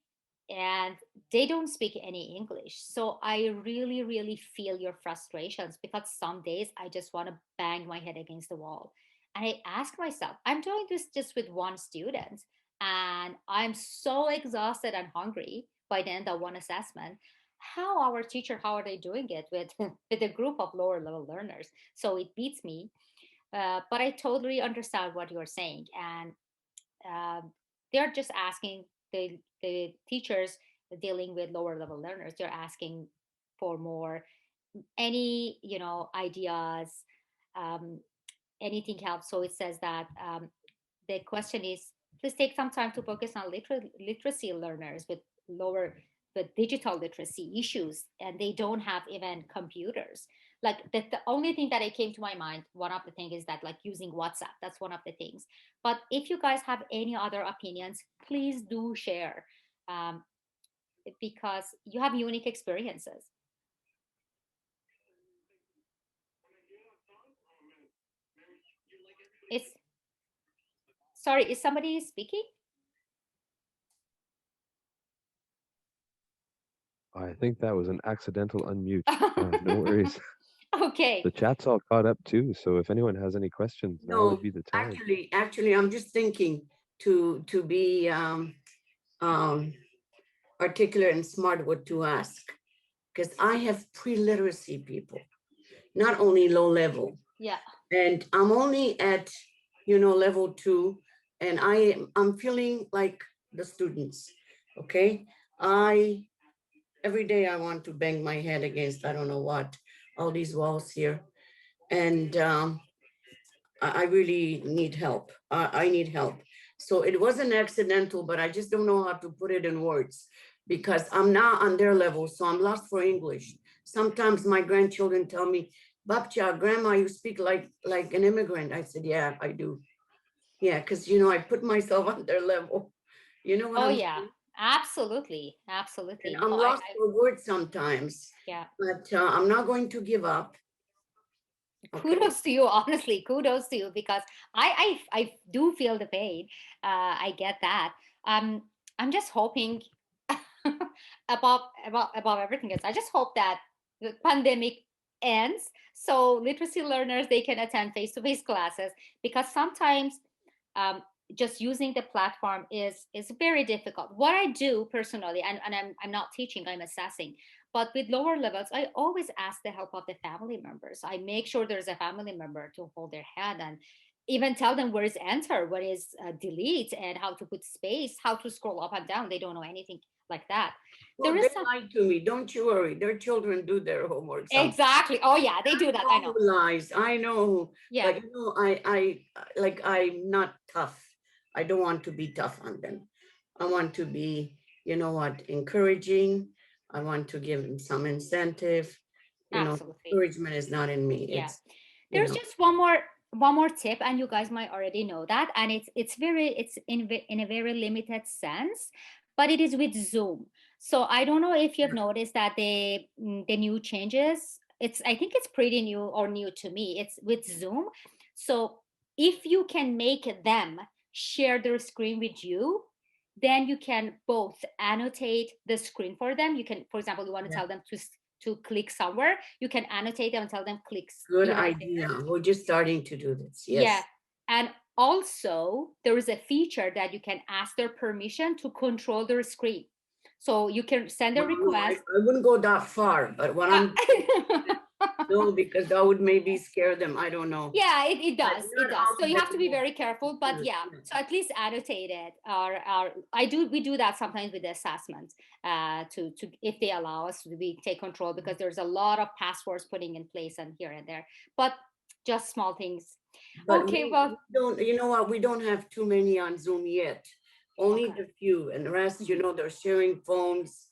and they don't speak any English. So I really, really feel your frustrations, because some days I just want to bang my head against the wall. And I ask myself, I'm doing this just with one student, and I'm so exhausted and hungry by the end of one assessment. How are they doing it with, with a group of lower level learners? So it beats me. But I totally understand what you're saying. And they're just asking, the teachers dealing with lower level learners, they're asking for more, any ideas, um, anything helps. So it says that the question is, please take some time to focus on literacy learners with digital literacy issues, and they don't have even computers. Like the only thing that came to my mind, one of the things is that, like, using WhatsApp, that's one of the things. But if you guys have any other opinions, please do share, um, because you have unique experiences. It's Sorry, is somebody speaking? I think that was an accidental unmute. No worries. Okay. The chat's all caught up too, so if anyone has any questions, now would be the time. Actually, I'm just thinking to be articulate and smart what to ask, because I have pre-literacy people, not only low level. Yeah. And I'm only at level 2, and I'm feeling like the students. Okay, every day I want to bang my head against I don't know what, all these walls here, and I really need help. I need help. So it wasn't accidental, but I just don't know how to put it in words, because I'm now on their level, so I'm lost for English. Sometimes my grandchildren tell me, Babcha, grandma, you speak like an immigrant. I said, yeah, I do. Yeah, because I put myself on their level. You know what Oh, I'm yeah. saying? Absolutely, absolutely. And I'm lost for words sometimes. Yeah. But I'm not going to give up. Okay. Kudos to you, honestly. Kudos to you, because I do feel the pain. I get that. I'm just hoping above everything else. I just hope that the pandemic ends so literacy learners, they can attend face-to-face classes, because sometimes um, just using the platform is very difficult. What I do personally, and I'm not teaching, I'm assessing, but with lower levels, I always ask the help of the family members. I make sure there's a family member to hold their hand and even tell them where is enter, what is delete, and how to put space, how to scroll up and down. They don't know anything like that. Well, There they is some... lie to me. Don't you worry. Their children do their homework. Exactly. Oh yeah, they do that. I know. Who lies. I know. Yeah. But I'm not tough. I don't want to be tough on them. I want to be, encouraging. I want to give them some incentive. Absolutely. Encouragement is not in me. Yeah. It's There's just one more tip, and you guys might already know that, and it's in a very limited sense, but it is with Zoom. So I don't know if you've noticed that the new changes, I think it's pretty new, or new to me. It's with Zoom. So if you can make them share their screen with you, then you can both annotate the screen for them. You can, for example, you want to tell them to click somewhere, you can annotate them and tell them clicks. good idea. We're just starting to do this. Yes. Yeah. And also there is a feature that you can ask their permission to control their screen. So you can send a request. I wouldn't go that far, but what I'm no, because that would maybe scare them. I don't know. Yeah, it does. It does. So you have to be very careful, but yeah, so at least annotate it. We do that sometimes with the assessment, to if they allow us, we take control, because there's a lot of passwords putting in place and here and there, but just small things. But okay, we well, don't, you know what, we don't have too many on Zoom yet. Only the few, and the rest, they're sharing phones.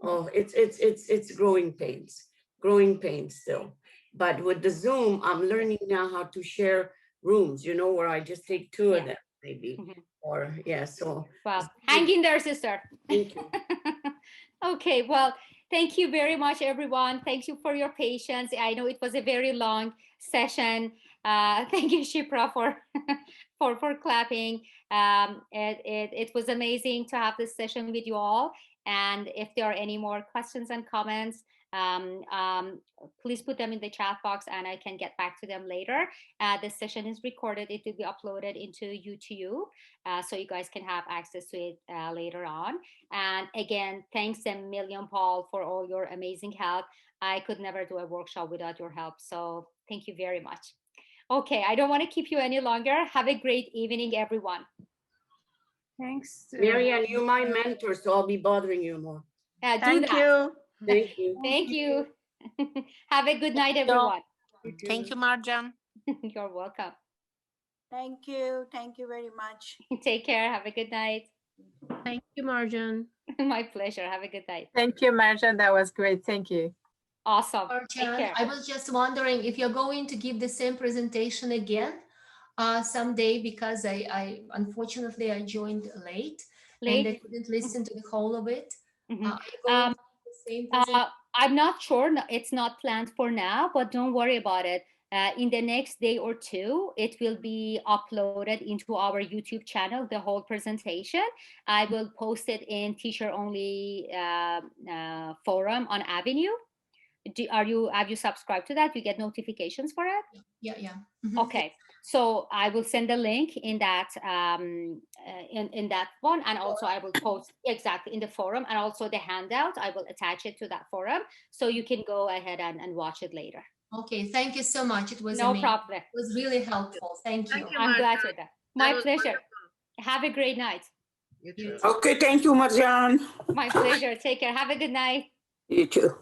Oh, it's growing pains still. But with the Zoom, I'm learning now how to share rooms, where I just take two of them, maybe. Or so. Well, hang in there, sister. Thank you. Okay, well, thank you very much, everyone. Thank you for your patience. I know it was a very long session. Thank you, Shipra, for for clapping. It was amazing to have this session with you all. And if there are any more questions and comments, please put them in the chat box and I can get back to them later. This session is recorded. It will be uploaded into YouTube, so you guys can have access to it later on. And again, thanks a million, Paul, for all your amazing help. I could never do a workshop without your help. So thank you very much. Okay, I don't want to keep you any longer. Have a great evening, everyone. Thanks. Marianne, you're my mentor, so I'll be bothering you more. Thank you. Thank you. Thank you. Have a good night, everyone. Thank you, Marjan. You're welcome. Thank you. Thank you very much. Take care. Have a good night. Thank you, Marjan. My pleasure. Have a good night. Thank you, Marjan. That was great. Thank you. Awesome. Marjan, I was just wondering if you're going to give the same presentation again someday, because I unfortunately I joined late and I couldn't listen to the whole of it. I'm not sure. It's not planned for now, but don't worry about it. In the next day or two, it will be uploaded into our YouTube channel, the whole presentation. I will post it in teacher only forum on Avenue. Have you subscribed to that? You get notifications for it? Yeah. Okay, so I will send the link in that in that one, and also I will post exactly in the forum, and also the handout I will attach it to that forum, so you can go ahead and watch it later. Okay, thank you so much. It was no amazing. problem. It was really helpful. Thank you. I'm glad to that. My pleasure. Wonderful. Have a great night. You too. Okay, thank you, Marjan. My pleasure. Take care. Have a good night. You too.